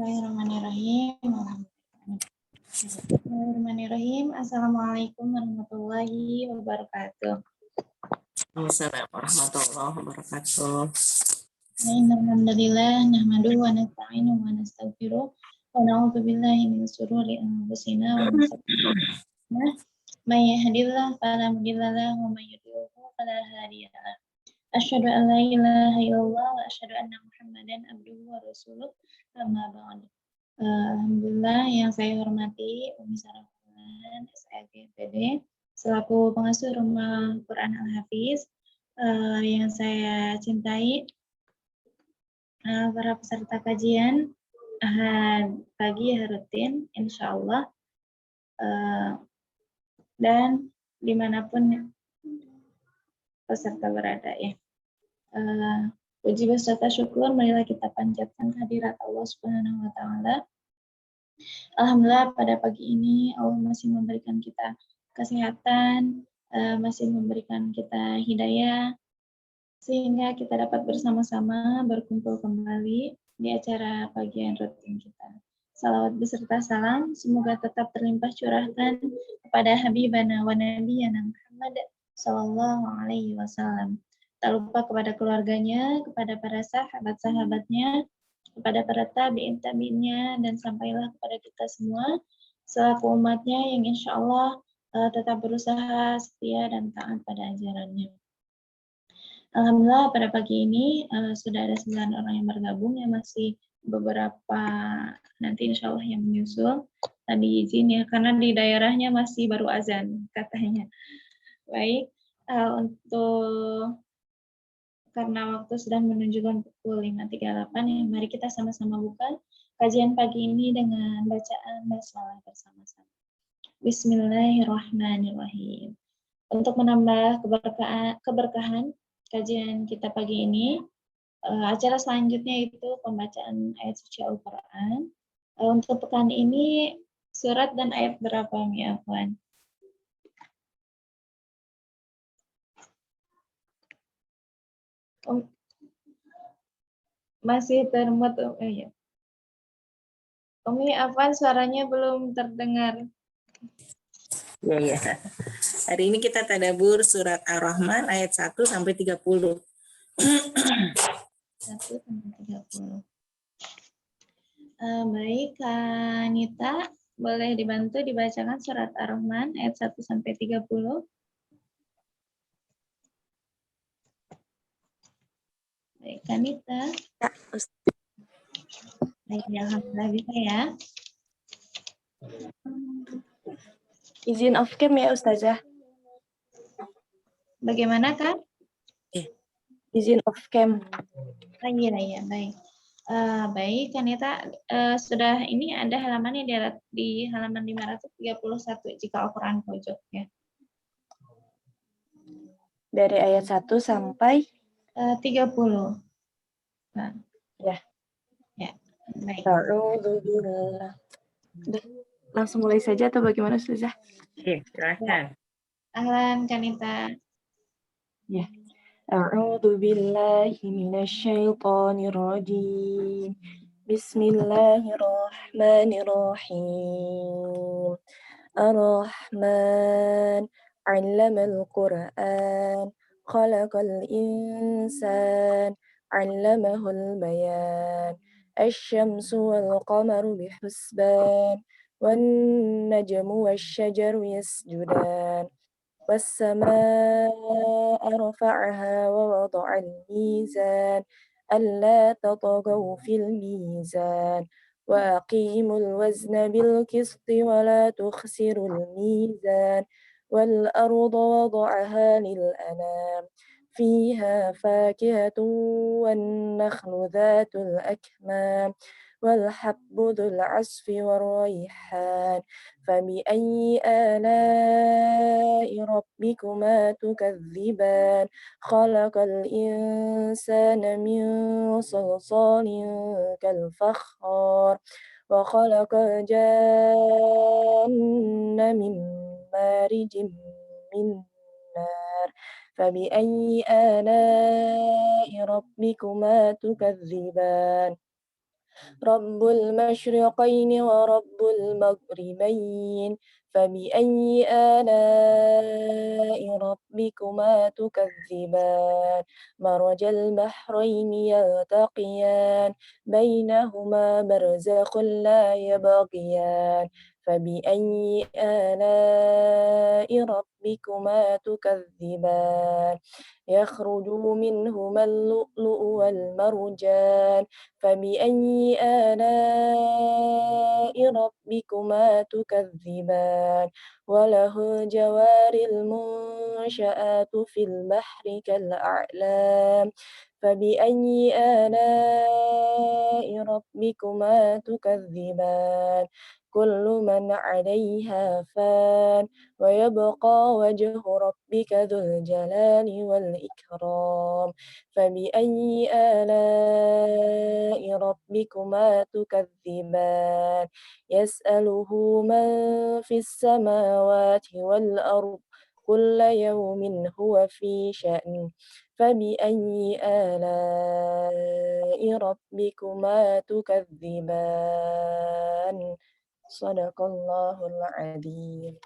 Bismillahirrahmanirrahim. Bismillahirrahmanirrahim. Assalamualaikum warahmatullahi wabarakatuh. Assalamualaikum warahmatullahi wabarakatuh. Alhamdulillah, nahmaduhu wa nasta'inuhu wa nastaghfiruh wa na'udzu billahi min shururi anfusina wa min sayyi'ati a'malina. May yahdihillahu fala mudilla lahu wa may yudlil fala hadiya lahu. Asyhadu an la ilaha illallah wa asyhadu anna Muhammadan abduhu wa rasuluh. Amma ba'd. Alhamdulillah, yang saya hormati Umi Sarah Fulan, SLGPD, selaku pengasuh Rumah Quran Al-Hafiz, yang saya cintai, para peserta kajian Ahad pagi rutin, insya Allah, dan dimanapun peserta berada ya. Puji beserta syukur marilah kita panjatkan kehadirat Allah Subhanahu wa Ta'ala. Alhamdulillah pada pagi ini Allah masih memberikan kita kesehatan, masih memberikan kita hidayah, sehingga kita dapat bersama-sama berkumpul kembali di acara pagi rutin kita. Salawat beserta salam semoga tetap terlimpah curahkan kepada Habibana wa Nabiyana Muhammad Sallallahu Alaihi Wasallam. Tak lupa kepada keluarganya, kepada para sahabat-sahabatnya, kepada para tabi'in-tabi'innya, dan sampailah kepada kita semua selaku umatnya yang insya Allah tetap berusaha setia dan taat pada ajarannya. Alhamdulillah pada pagi ini sudah ada 9 orang yang bergabung, yang masih beberapa nanti insya Allah yang menyusul. Tadi izin ya, karena di daerahnya masih baru azan katanya. Baik, karena waktu sudah menunjukkan pukul 5.38, ya, mari kita sama-sama buka kajian pagi ini dengan bacaan basmalah bersama-sama. Bismillahirrahmanirrahim. Untuk menambah keberkahan kajian kita pagi ini, acara selanjutnya itu pembacaan ayat suci Al-Quran. Untuk pekan ini, surat dan ayat berapa, Mi Afwan? Masih termut, ya. Umi Afwan suaranya belum terdengar. Ya. Hari ini kita tadabbur surat Ar-Rahman ayat 1 sampai 30. 1 sampai 30. Baik, Kak Nita, boleh dibantu dibacakan surat Ar-Rahman ayat 1 sampai 30. Baik, Kak Nita. Baik, alhamdulillah bisa ya. Izin off cam ya Ustazah. Bagaimana, Kak? Izin off cam. Iya, baik. Baik, Kanita, sudah ini ada halamannya di halaman 531 jika Al-Quran pojok ya. Dari ayat 1 sampai 30. Nah. Ya. Baik. Langsung mulai saja atau bagaimana Ustazah? Oke, silakan. Ahlan, Kanita. Ya. A'udzu billahi minasyaitonir rajim. Bismillahirrahmanirrahim. Ar-Rahman 'allamal Qur'an, khalaqal insan, 'allamahul bayan. Asy-syamsu wal qamaru bihusban, wan najmu wasy-syajaru yasjudan. والسماء رفعها ووضع الميزان ألا تطغوا في الميزان وأقيموا الوزن بالقسط ولا تخسروا الميزان والأرض وضعها للأنام فيها فاكهة والنخل ذات الأكمام والحب ذو العصف والريحان فبأي آلاء ربكما تكذبان خلق الإنسان من صلصال كالفخار وخلق الجان من مارج من نار فبأي آلاء ربكما تكذبان رب المشرقين ورب المغربين فبأي آلاء ربكما تكذبان مرج البحرين يلتقيان بينهما برزخ لا يبغيان فبأي آلاء ربكما تكذبان يخرج منهما اللؤلؤ والمرجان فبأي آلاء ربكما تكذبان وله الجوار المنشآت في البحر كالأعلام فبأي آلاء ربكما تكذبان كل من عليها فان ويبقى وجه ربك ذو الجلال والإكرام فبأي آلاء ربكما تكذبان يسأله من في السماوات والأرض كل يوم هو في شأن فبأي آلاء ربكما تكذبان صدق الله العظيم.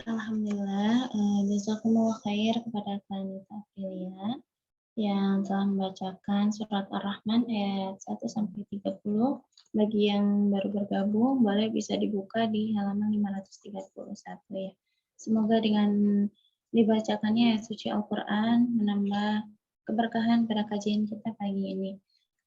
Alhamdulillah, jazakumullah khair kepada Kanita Filia yang telah membacakan surat Ar-Rahman ayat 1 sampai 30. Bagi yang baru bergabung, boleh bisa dibuka di halaman 531 ya. Semoga dengan dibacakannya ayat suci Al-Qur'an menambah keberkahan pada kajian kita pagi ini.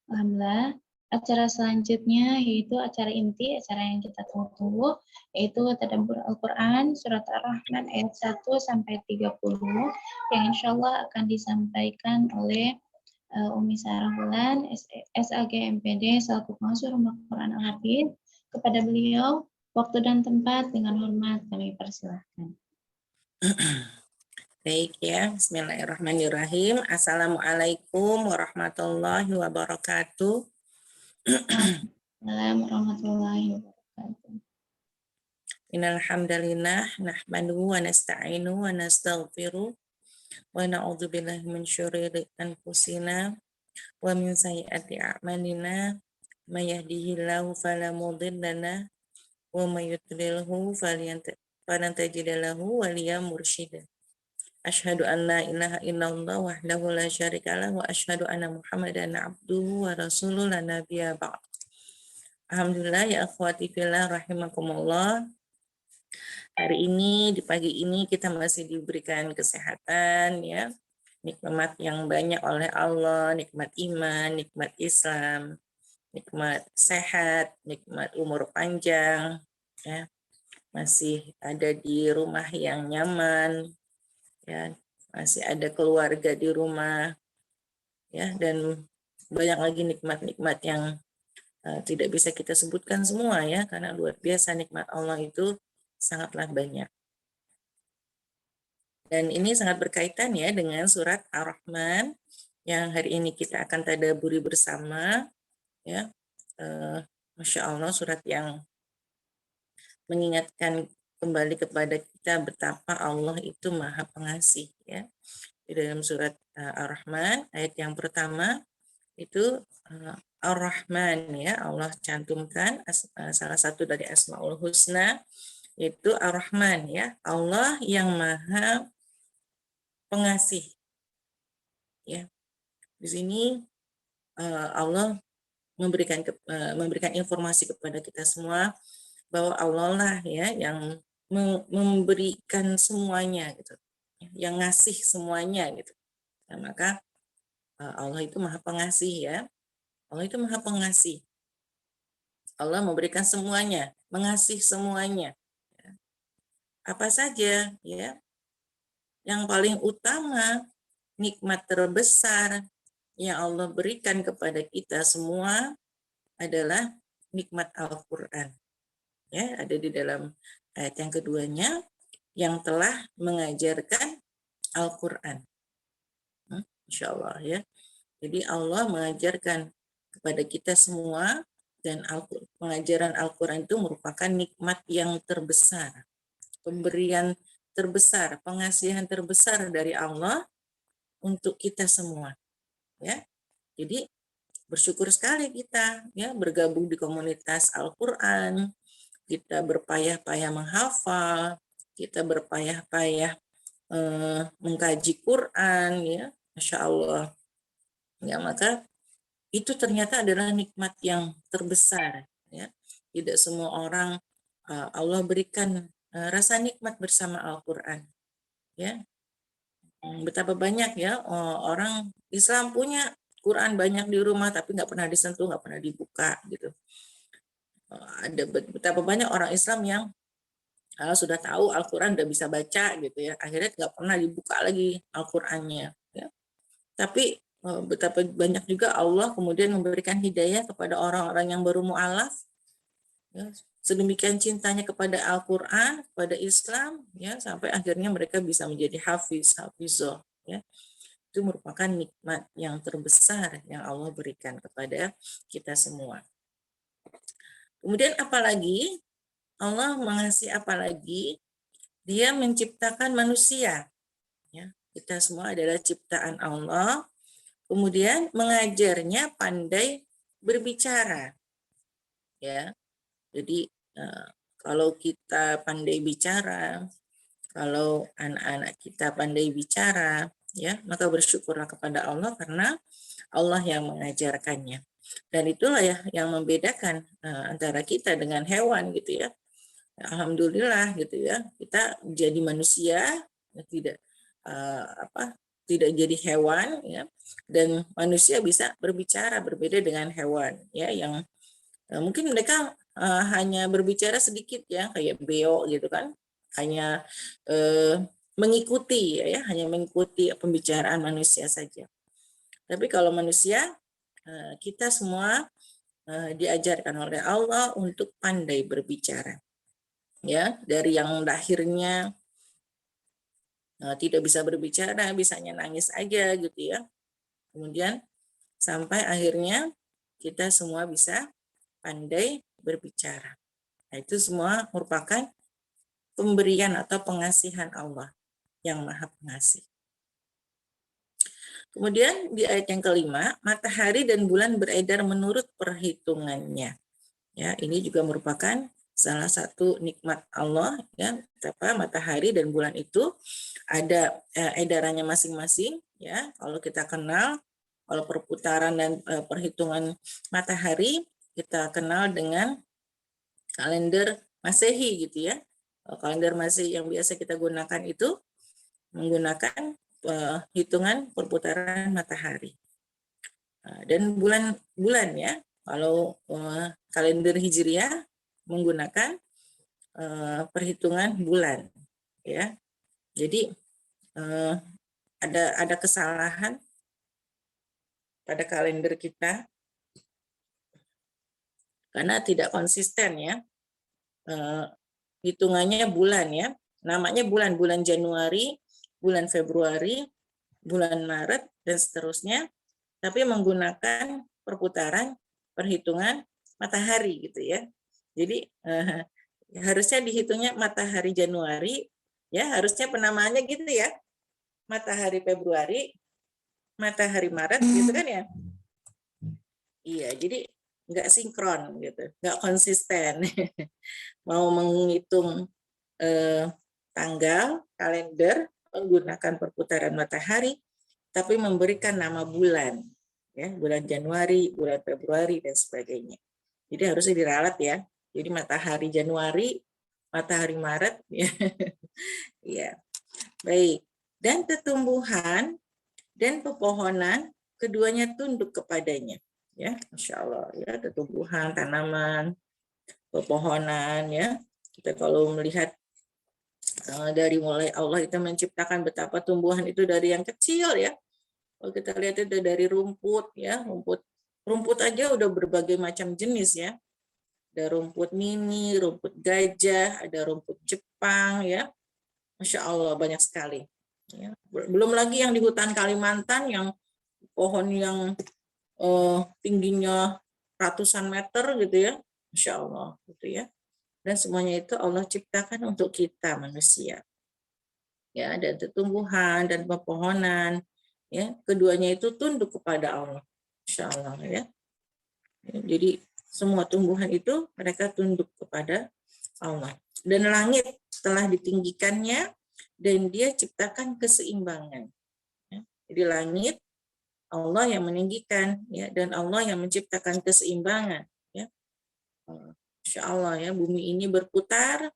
Alhamdulillah. Acara selanjutnya yaitu acara inti, acara yang kita tunggu-tunggu, yaitu Tadabbur Al-Quran, Surat Ar-Rahman ayat 1 sampai 30, yang insya Allah akan disampaikan oleh Umi Sarah Bulan, SAG MPD, selaku pengasuh Rumah Quran Al-Hafidz. Kepada beliau, waktu dan tempat dengan hormat kami persilahkan. Baik ya, bismillahirrahmanirrahim. Assalamualaikum warahmatullahi wabarakatuh. Assalamualaikum warahmatullahi wabarakatuh. Innal hamdalillah nahmaduhu wa nasta'inuhu wa nastaghfiruh wa na'udzu billahi min syururi anfusina wa min sayyiati a'malina may yahdihillahu fala mudilla lahu wa may yudlilhu falan tajida lahu waliyan mursyida. Asyhadu an la ilaha illallah wahdahu la syarika lahu wa asyhadu anna Muhammadan abduhu wa rasuluhu la nabiyya ba'd. Alhamdulillah ya akhwati fillah rahimakumullah. Hari ini di pagi ini kita masih diberikan kesehatan ya. Nikmat yang banyak oleh Allah, nikmat iman, nikmat Islam, nikmat sehat, nikmat umur panjang ya. Masih ada di rumah yang nyaman ya, masih ada keluarga di rumah ya, dan banyak lagi nikmat-nikmat yang tidak bisa kita sebutkan semua ya, karena luar biasa nikmat Allah itu sangatlah banyak. Dan ini sangat berkaitan ya dengan surat Ar-Rahman yang hari ini kita akan tadaburi bersama ya. Masya Allah, surat yang mengingatkan kembali kepada kita betapa Allah itu Maha Pengasih ya. Di dalam surat Ar-Rahman ayat yang pertama itu Ar-Rahman ya, Allah cantumkan salah satu dari Asmaul Husna, yaitu Ar-Rahman ya, Allah yang Maha Pengasih ya. Di sini Allah memberikan informasi kepada kita semua bahwa Allah lah ya yang memberikan semuanya gitu, yang ngasih semuanya gitu. Nah, maka Allah itu Maha Pengasih ya. Allah itu Maha Pengasih. Allah memberikan semuanya, mengasih semuanya. Apa saja ya? Yang paling utama, nikmat terbesar yang Allah berikan kepada kita semua adalah nikmat Al-Qur'an. Ya, ada di dalam ayat yang keduanya, yang telah mengajarkan Al-Qur'an. Insya Allah ya. Jadi Allah mengajarkan kepada kita semua, dan pengajaran Al-Quran itu merupakan nikmat yang terbesar, pemberian terbesar, pengasihan terbesar dari Allah untuk kita semua. Ya, jadi bersyukur sekali kita ya bergabung di komunitas Al-Qur'an, kita berpayah-payah menghafal, kita berpayah-payah mengkaji Quran ya, Masya Allah. Ya, maka itu ternyata adalah nikmat yang terbesar ya. Tidak semua orang Allah berikan rasa nikmat bersama Al-Qur'an ya. Betapa banyak ya orang Islam punya Quran banyak di rumah tapi nggak pernah disentuh, nggak pernah dibuka gitu. Ada betapa banyak orang Islam yang sudah tahu Al-Quran udah bisa baca gitu ya, akhirnya nggak pernah dibuka lagi Al-Qurannya ya. Tapi betapa banyak juga Allah kemudian memberikan hidayah kepada orang-orang yang baru mu'alaf ya, sedemikian cintanya kepada Al-Quran, kepada Islam ya, sampai akhirnya mereka bisa menjadi hafizah ya. Itu merupakan nikmat yang terbesar yang Allah berikan kepada kita semua. Kemudian apalagi Allah mengasihi apalagi Dia menciptakan manusia ya. Kita semua adalah ciptaan Allah, kemudian mengajarnya pandai berbicara ya. Jadi kalau kita pandai bicara, kalau anak-anak kita pandai bicara ya, maka bersyukurlah kepada Allah karena Allah yang mengajarkannya. Dan itulah ya yang membedakan antara kita dengan hewan gitu ya. Alhamdulillah gitu ya, kita jadi manusia tidak tidak jadi hewan ya, dan manusia bisa berbicara berbeda dengan hewan ya yang mungkin mereka hanya berbicara sedikit ya kayak beo gitu kan, hanya mengikuti ya hanya mengikuti pembicaraan manusia saja. Tapi kalau manusia kita semua diajarkan oleh Allah untuk pandai berbicara. Ya, dari yang lahirnya tidak bisa berbicara, bisanya nangis aja gitu ya. Kemudian sampai akhirnya kita semua bisa pandai berbicara. Nah, itu semua merupakan pemberian atau pengasihan Allah yang Maha Pengasih. Kemudian di ayat yang kelima, matahari dan bulan beredar menurut perhitungannya. Ya, ini juga merupakan salah satu nikmat Allah ya, matahari dan bulan itu ada edarannya masing-masing ya. Kalau kita kenal, kalau perputaran dan perhitungan matahari kita kenal dengan kalender Masehi gitu ya. Kalender Masehi yang biasa kita gunakan itu menggunakan hitungan perputaran matahari. Dan bulan ya. Kalau kalender Hijriah menggunakan perhitungan bulan ya. Jadi ada kesalahan pada kalender kita karena tidak konsisten ya. Hitungannya bulan ya. Namanya bulan Januari, bulan Februari, bulan Maret dan seterusnya, tapi menggunakan perputaran perhitungan matahari gitu ya. Jadi harusnya dihitungnya matahari Januari ya, harusnya penamaannya gitu ya. Matahari Februari, matahari Maret gitu kan ya. Iya, jadi nggak sinkron gitu, nggak konsisten. Mau menghitung tanggal, kalender menggunakan perputaran matahari, tapi memberikan nama bulan, ya, bulan Januari, bulan Februari dan sebagainya. Jadi harusnya diralat ya. Jadi matahari Januari, matahari Maret, ya. Ya, baik. Dan tumbuhan dan pepohonan keduanya tunduk kepadanya, ya, Masya Allah, ya, tumbuhan, tanaman, pepohonan, ya. Kita kalau melihat dari mulai Allah itu menciptakan betapa tumbuhan itu dari yang kecil ya. Kalau kita lihat itu dari rumput ya, rumput aja udah berbagai macam jenis ya. Ada rumput mini, rumput gajah, ada rumput Jepang ya. Masya Allah banyak sekali. Ya. Belum lagi yang di hutan Kalimantan yang pohon yang tingginya ratusan meter gitu ya. Masya Allah gitu ya. Dan semuanya itu Allah ciptakan untuk kita manusia. Ya, dan tumbuhan dan pepohonan ya, keduanya itu tunduk kepada Allah. Insya Allah ya. Jadi semua tumbuhan itu mereka tunduk kepada Allah. Dan langit telah ditinggikannya dan dia ciptakan keseimbangan. Jadi langit Allah yang meninggikan, ya, dan Allah yang menciptakan keseimbangan. Ya. Insya Allah ya, bumi ini berputar,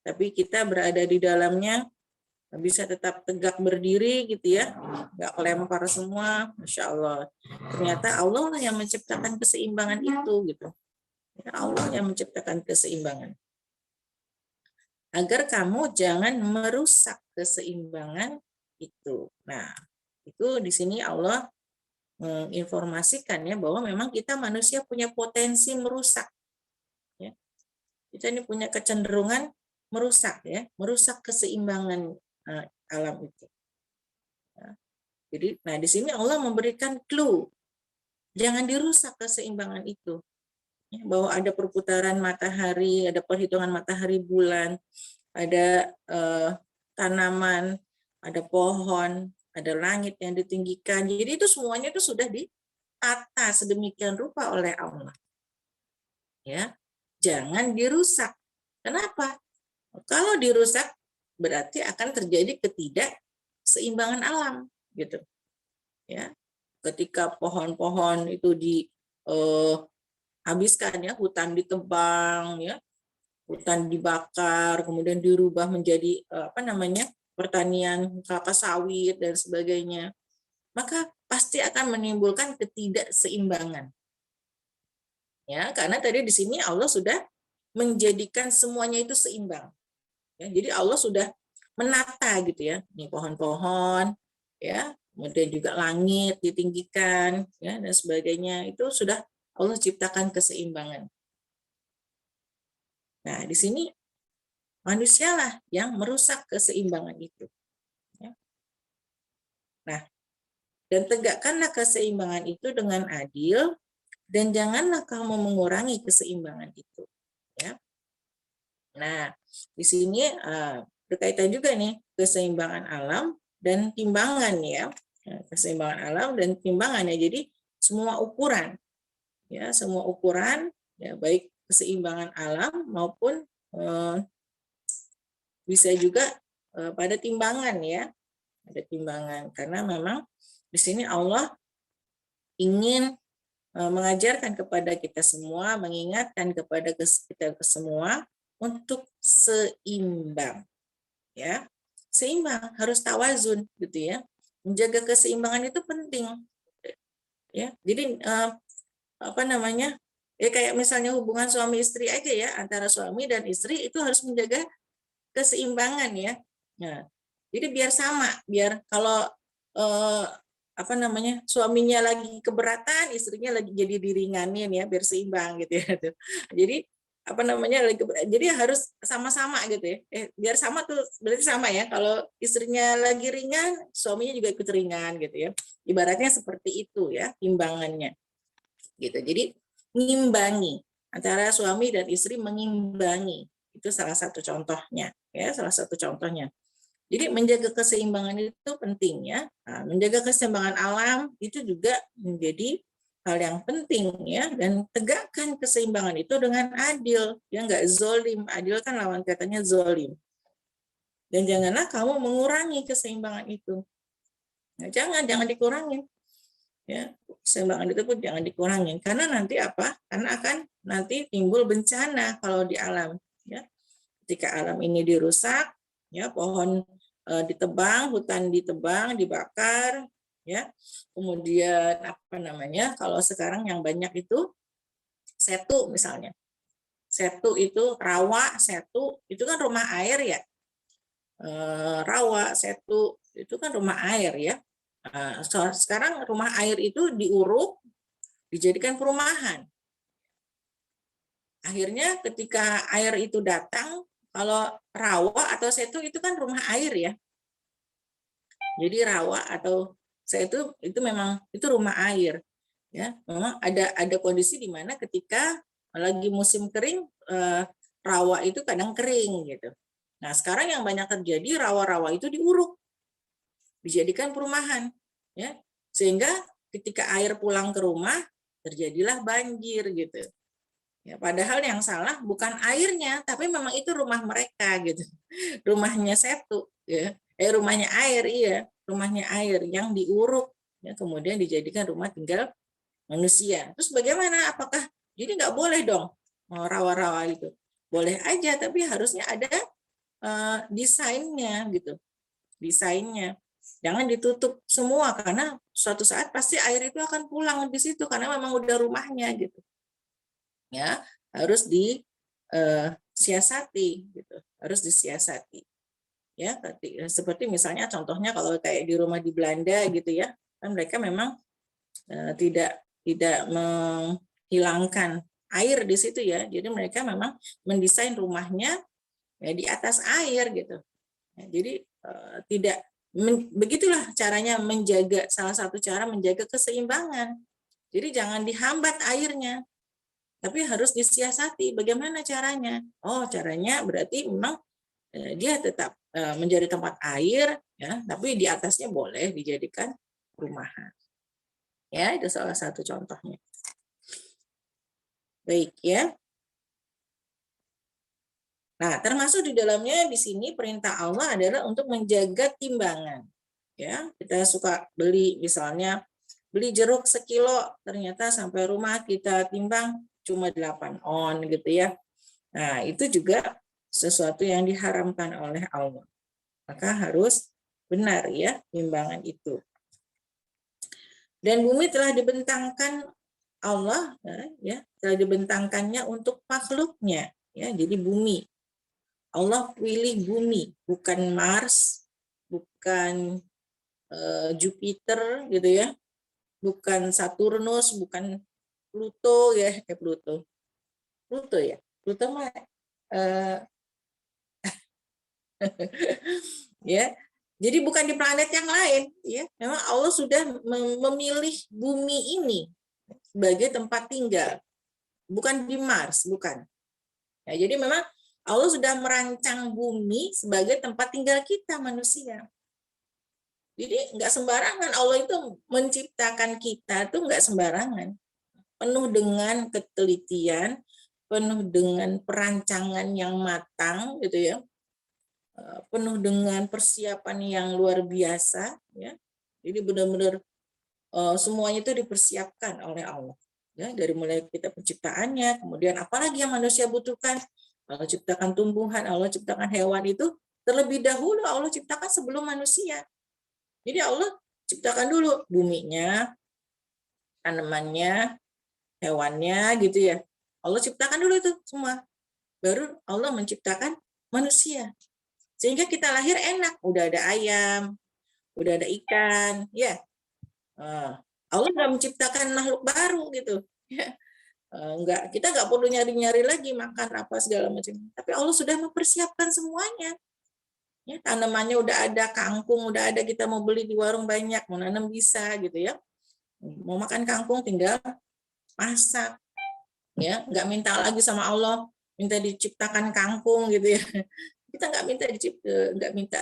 tapi kita berada di dalamnya bisa tetap tegak berdiri gitu ya, nggak lempar semua. Masya Allah. Ternyata Allah yang menciptakan keseimbangan itu gitu. Ya, Allah yang menciptakan keseimbangan. Agar kamu jangan merusak keseimbangan itu. Nah, itu di sini Allah menginformasikan ya bahwa memang kita manusia punya potensi merusak. Ya. Kita ini punya kecenderungan merusak ya, merusak keseimbangan alam itu. Ya. Jadi, nah di sini Allah memberikan clue, jangan dirusak keseimbangan itu. Ya, bahwa ada perputaran matahari, ada perhitungan matahari bulan, ada tanaman, ada pohon, ada langit yang ditinggikan. Jadi itu semuanya itu sudah ditata sedemikian rupa oleh Allah. Ya, jangan dirusak. Kenapa? Kalau dirusak berarti akan terjadi ketidakseimbangan alam, gitu. Ya, ketika pohon-pohon itu dihabiskan ya, hutan ditebang, ya, hutan dibakar, kemudian dirubah menjadi pertanian kelapa sawit dan sebagainya, maka pasti akan menimbulkan ketidakseimbangan. Ya, karena tadi di sini Allah sudah menjadikan semuanya itu seimbang. Ya, jadi Allah sudah menata gitu ya, ini pohon-pohon, ya, kemudian juga langit ditinggikan, ya, dan sebagainya, itu sudah Allah ciptakan keseimbangan. Nah, di sini manusialah yang merusak keseimbangan itu. Ya. Nah, dan tegakkanlah keseimbangan itu dengan adil, dan janganlah kamu mengurangi keseimbangan itu. Ya. Nah, di sini berkaitan juga nih keseimbangan alam dan timbangan ya, keseimbangan alam dan timbangan ya. Jadi semua ukuran, ya, semua ukuran, ya, baik keseimbangan alam maupun bisa juga pada timbangan ya, ada timbangan, karena memang di sini Allah ingin mengajarkan kepada kita semua, mengingatkan kepada kita semua untuk seimbang, ya, seimbang, harus tawazun gitu ya, menjaga keseimbangan itu penting, ya. Jadi ya kayak misalnya hubungan suami istri aja ya, antara suami dan istri itu harus menjaga keseimbangan ya. Nah, jadi biar sama, biar kalau suaminya lagi keberatan, istrinya lagi jadi diringanin ya, biar seimbang gitu ya. Jadi jadi harus sama-sama gitu ya. Biar sama tuh berarti sama ya. Kalau istrinya lagi ringan, suaminya juga ikut ringan gitu ya. Ibaratnya seperti itu ya, timbangannya. Gitu. Jadi mengimbangi antara suami dan istri, mengimbangi. Itu salah satu contohnya ya, salah satu contohnya. Jadi menjaga keseimbangan itu penting ya. Nah, menjaga keseimbangan alam itu juga menjadi hal yang penting ya, dan tegakkan keseimbangan itu dengan adil, ya, nggak zolim. Adil kan lawan katanya zolim. Dan janganlah kamu mengurangi keseimbangan itu. Nah, jangan dikurangin. Ya, keseimbangan itu pun jangan dikurangin, karena nanti apa? Karena akan nanti timbul bencana kalau di alam. Ya, ketika alam ini dirusak, ya, pohon ditebang, hutan ditebang, dibakar, ya. Kemudian kalau sekarang yang banyak itu setu misalnya. Setu itu rawa, setu itu kan rumah air ya. Rawa, setu itu kan rumah air ya. Sekarang rumah air itu diuruk, dijadikan perumahan. Akhirnya ketika air itu datang, kalau rawa atau setu itu kan rumah air ya. Jadi rawa atau setu itu memang itu rumah air. Ya, memang ada kondisi di mana ketika lagi musim kering, rawa itu kadang kering gitu. Nah, sekarang yang banyak terjadi, rawa-rawa itu diuruk, dijadikan perumahan, ya. Sehingga ketika air pulang ke rumah, terjadilah banjir gitu. Ya, padahal yang salah bukan airnya, tapi memang itu rumah mereka gitu. Rumahnya Setu, ya. Rumahnya air, iya, rumahnya air yang diuruk, ya, kemudian dijadikan rumah tinggal manusia. Terus bagaimana? Apakah jadi nggak boleh dong mau rawa-rawa itu? Boleh aja, tapi harusnya ada desainnya gitu, desainnya. Jangan ditutup semua karena suatu saat pasti air itu akan pulang di situ karena memang udah rumahnya gitu. Ya, harus disiasati gitu, harus disiasati. Ya, seperti misalnya contohnya kalau kayak di rumah di Belanda gitu ya, kan mereka memang tidak menghilangkan air di situ ya. Jadi mereka memang mendesain rumahnya ya di atas air gitu. Ya, jadi tidak begitulah caranya menjaga, salah satu cara menjaga keseimbangan. Jadi jangan dihambat airnya, tapi harus disiasati. Bagaimana caranya? Oh, caranya berarti memang dia tetap menjadi tempat air, ya, tapi di atasnya boleh dijadikan rumahan. Ya, itu salah satu contohnya. Baik ya. Nah, termasuk di dalamnya di sini perintah Allah adalah untuk menjaga timbangan. Ya, kita suka beli misalnya beli jeruk sekilo, ternyata sampai rumah kita timbang cuma 8 on gitu ya. Nah, itu juga sesuatu yang diharamkan oleh Allah. Maka harus benar ya timbangan itu. Dan bumi telah dibentangkan Allah ya, telah dibentangkannya untuk makhluknya ya. Jadi bumi. Allah pilih bumi, bukan Mars, bukan Jupiter gitu ya. Bukan Saturnus, bukan Pluto ya, Pluto. Pluto ya. Pluto mah ya. Jadi bukan di planet yang lain ya. Memang Allah sudah memilih bumi ini sebagai tempat tinggal. Bukan di Mars, bukan. Ya, jadi memang Allah sudah merancang bumi sebagai tempat tinggal kita manusia. Jadi nggak sembarangan Allah itu menciptakan kita tuh nggak sembarangan. Penuh dengan ketelitian, penuh dengan perancangan yang matang gitu ya. Penuh dengan persiapan yang luar biasa ya. Jadi benar-benar semuanya itu dipersiapkan oleh Allah. Ya, dari mulai kita penciptaannya, kemudian apalagi yang manusia butuhkan, Allah ciptakan tumbuhan, Allah ciptakan hewan itu terlebih dahulu Allah ciptakan sebelum manusia. Jadi Allah ciptakan dulu buminya, tanamannya, hewannya gitu ya. Allah ciptakan dulu itu semua. Baru Allah menciptakan manusia. Sehingga kita lahir enak, udah ada ayam, udah ada ikan, ya. Allah nggak menciptakan makhluk baru gitu. Ya. Kita nggak perlu nyari-nyari lagi makan apa segala macam. Tapi Allah sudah mempersiapkan semuanya. Ya, tanamannya udah ada, kangkung udah ada, kita mau beli di warung banyak, mau nanam bisa gitu ya. Mau makan kangkung tinggal masak. Ya, nggak minta lagi sama Allah, minta diciptakan kangkung gitu ya. Kita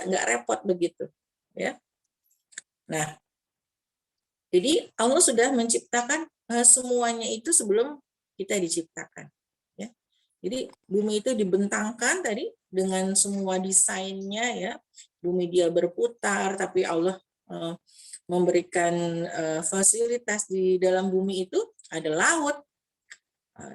nggak repot begitu. Ya. Nah, jadi Allah sudah menciptakan semuanya itu sebelum kita diciptakan. Ya. Jadi bumi itu dibentangkan tadi dengan semua desainnya ya. Bumi dia berputar, tapi Allah memberikan fasilitas di dalam bumi itu ada laut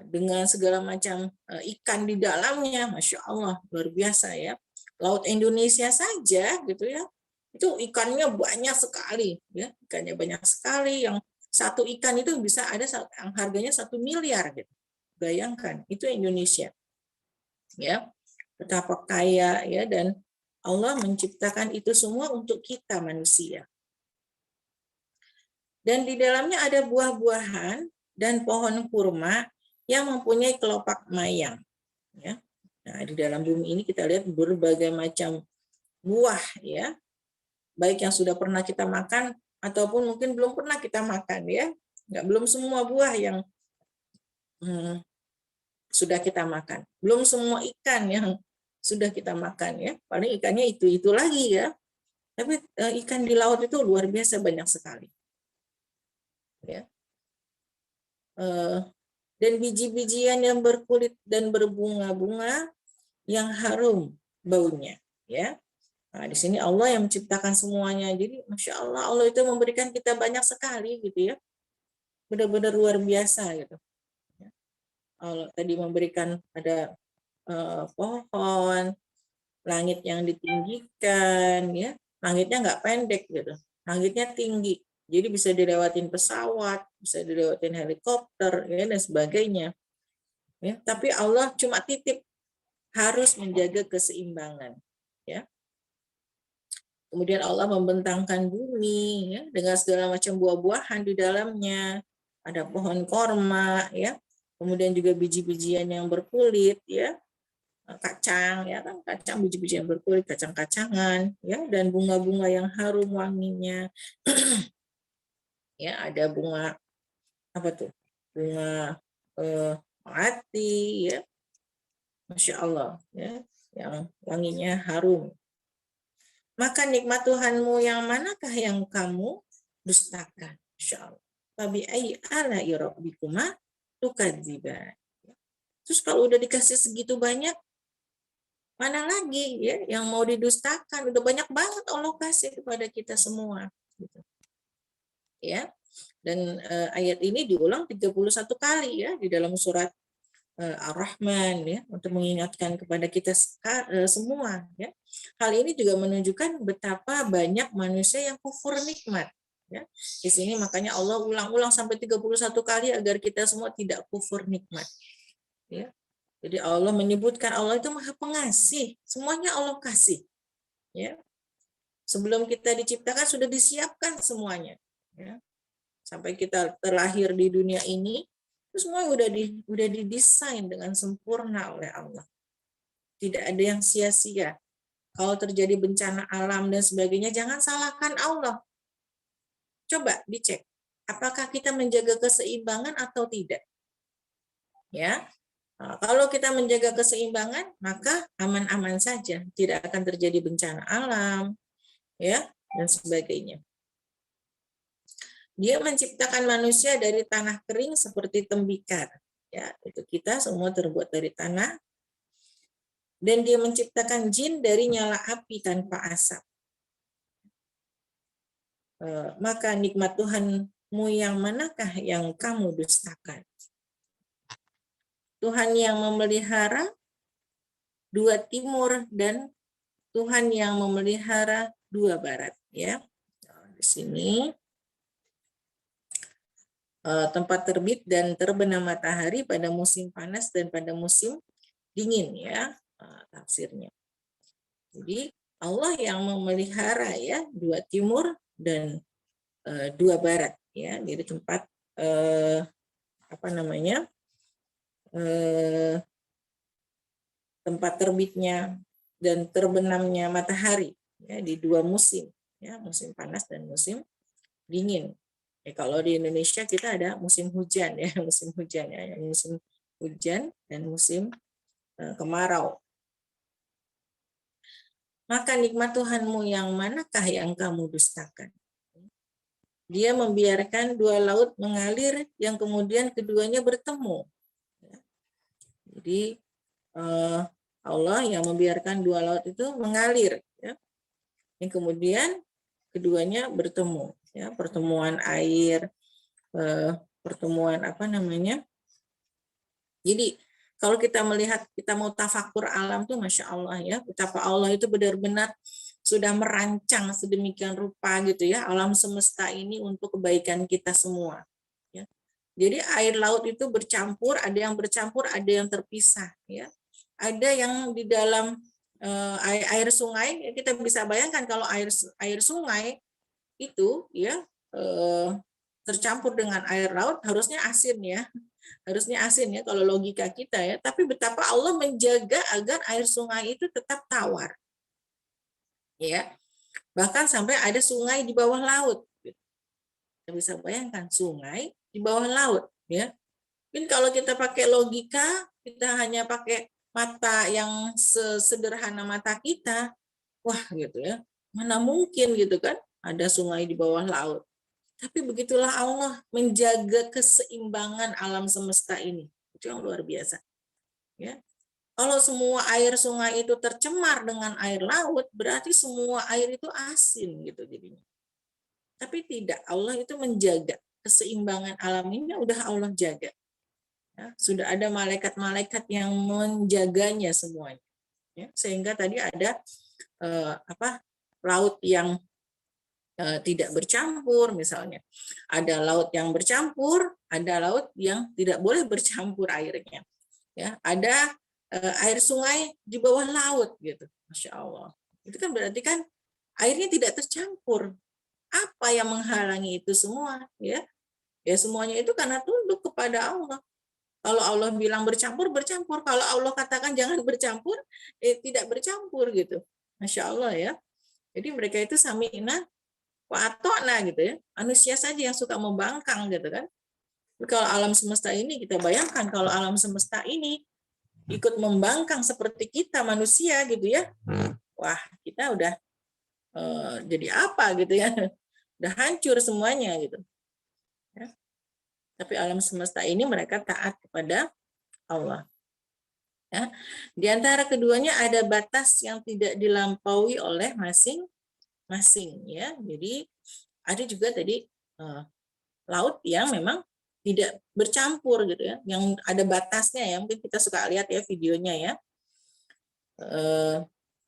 dengan segala macam ikan di dalamnya, masya Allah luar biasa ya. Laut Indonesia saja gitu ya, itu ikannya banyak sekali ya, ikannya banyak sekali, yang satu ikan itu bisa ada yang harganya 1 miliar gitu. Bayangkan itu Indonesia ya, betapa kaya ya, dan Allah menciptakan itu semua untuk kita manusia. Dan di dalamnya ada buah-buahan dan pohon kurma yang mempunyai kelopak mayang ya. Nah, di dalam bumi ini kita lihat berbagai macam buah ya, baik yang sudah pernah kita makan ataupun mungkin belum pernah kita makan ya. Belum semua buah yang sudah kita makan, belum semua ikan yang sudah kita makan ya. Paling ikannya itu lagi ya, tapi ikan di laut itu luar biasa banyak sekali ya. dan biji-bijian yang berkulit dan berbunga-bunga yang harum baunya, ya. Nah, di sini Allah yang menciptakan semuanya. Jadi, Masya Allah, Allah itu memberikan kita banyak sekali, gitu ya. Benar-benar luar biasa, gitu. Allah tadi memberikan ada pohon, langit yang ditinggikan, ya. Langitnya nggak pendek, gitu. Langitnya tinggi. Jadi bisa dilewatin pesawat, bisa dilewatin helikopter, ya, dan sebagainya. Ya, tapi Allah cuma titip harus menjaga keseimbangan. Ya. Kemudian Allah membentangkan bumi, ya, dengan segala macam buah-buahan di dalamnya. Ada pohon korma, ya. Kemudian juga biji-bijian yang berkulit, ya. Kacang, ya kan, kacang, biji-bijian berkulit, kacang-kacangan, ya, dan bunga-bunga yang harum wanginya. Ya, ada bunga apa tuh? Bunga melati, ya. Masya Allah, ya, yang wanginya harum. Maka nikmat Tuhanmu yang manakah yang kamu dustakan? Masya Allah. Fabi ayyi ala'i rabbikuma tukadziban. Terus kalau udah dikasih segitu banyak, mana lagi, ya yang mau didustakan? Udah banyak banget Allah kasih kepada kita semua. Gitu. Ya. Dan ayat ini diulang 31 kali, ya, di dalam surat Ar-Rahman, ya, untuk mengingatkan kepada kita semua, ya. Hal ini juga menunjukkan betapa banyak manusia yang kufur nikmat, ya. Di sini makanya Allah ulang-ulang sampai 31 kali agar kita semua tidak kufur nikmat, ya. Jadi Allah menyebutkan Allah itu Maha Pengasih, semuanya Allah kasih, ya. Sebelum kita diciptakan sudah disiapkan semuanya, ya. Sampai kita terlahir di dunia ini, itu semua udah didesain dengan sempurna oleh Allah. Tidak ada yang sia-sia. Kalau terjadi bencana alam dan sebagainya, jangan salahkan Allah. Coba dicek, apakah kita menjaga keseimbangan atau tidak? Ya, nah, kalau kita menjaga keseimbangan, maka aman-aman saja, tidak akan terjadi bencana alam, ya, dan sebagainya. Dia menciptakan manusia dari tanah kering seperti tembikar. Ya, itu kita semua terbuat dari tanah. Dan dia menciptakan jin dari nyala api tanpa asap. Maka nikmat Tuhanmu yang manakah yang kamu dustakan? Tuhan yang memelihara dua timur dan Tuhan yang memelihara dua barat. Ya, di sini tempat terbit dan terbenam matahari pada musim panas dan pada musim dingin, ya, tafsirnya. Jadi Allah yang memelihara, ya, dua timur dan dua barat, ya. Jadi tempat tempat terbitnya dan terbenamnya matahari, ya, di dua musim, ya, musim panas dan musim dingin. Ya, kalau di Indonesia kita ada musim hujan, ya, musim hujan, ya, musim hujan dan musim kemarau. Maka nikmat Tuhanmu yang manakah yang kamu dustakan? Dia membiarkan dua laut mengalir yang kemudian keduanya bertemu. Jadi Allah yang membiarkan dua laut itu mengalir, ya, yang kemudian keduanya bertemu, ya, pertemuan air, pertemuan Jadi kalau kita melihat, kita mau tafakur alam tuh Masya Allah, ya, betapa Allah itu benar-benar sudah merancang sedemikian rupa, gitu ya, alam semesta ini untuk kebaikan kita semua, ya. Jadi air laut itu bercampur, ada yang bercampur, ada yang terpisah, ya. Ada yang di dalam air sungai, ya, kita bisa bayangkan kalau air sungai itu, ya, tercampur dengan air laut harusnya asin, ya. Harusnya asin, ya, kalau logika kita, ya. Tapi betapa Allah menjaga agar air sungai itu tetap tawar, ya. Bahkan sampai ada sungai di bawah laut. Kita bisa bayangkan sungai di bawah laut, ya. Mungkin kalau kita pakai logika, kita hanya pakai mata yang sederhana mata kita, wah, gitu ya, mana mungkin, gitu kan, ada sungai di bawah laut. Tapi begitulah Allah menjaga keseimbangan alam semesta ini. Itu yang luar biasa. Ya. Kalau semua air sungai itu tercemar dengan air laut, berarti semua air itu asin gitu jadinya. Tapi tidak, Allah itu menjaga keseimbangan alam ini, udah Allah jaga. Ya, sudah ada malaikat-malaikat yang menjaganya semuanya. Ya, sehingga tadi ada laut yang tidak bercampur misalnya. Ada laut yang bercampur, ada laut yang tidak boleh bercampur airnya. Ya, ada air sungai di bawah laut gitu. Masya Allah. Itu kan berarti kan airnya tidak tercampur. Apa yang menghalangi itu semua? Ya, ya semuanya itu karena tunduk kepada Allah. Kalau Allah bilang bercampur, bercampur. Kalau Allah katakan jangan bercampur, tidak bercampur gitu. Masya Allah ya. Jadi mereka itu sami'na wa ata'na gitu ya. Manusia saja yang suka membangkang gitu kan. Tapi kalau alam semesta ini, kita bayangkan kalau alam semesta ini ikut membangkang seperti kita manusia gitu ya. Wah, kita udah jadi apa gitu ya. Udah hancur semuanya gitu. Ya. Tapi alam semesta ini mereka taat kepada Allah. Ya. Di antara keduanya ada batas yang tidak dilampaui oleh masing-masing ya. Jadi ada juga tadi laut yang memang tidak bercampur gitu ya, yang ada batasnya ya. Mungkin kita suka lihat ya videonya ya.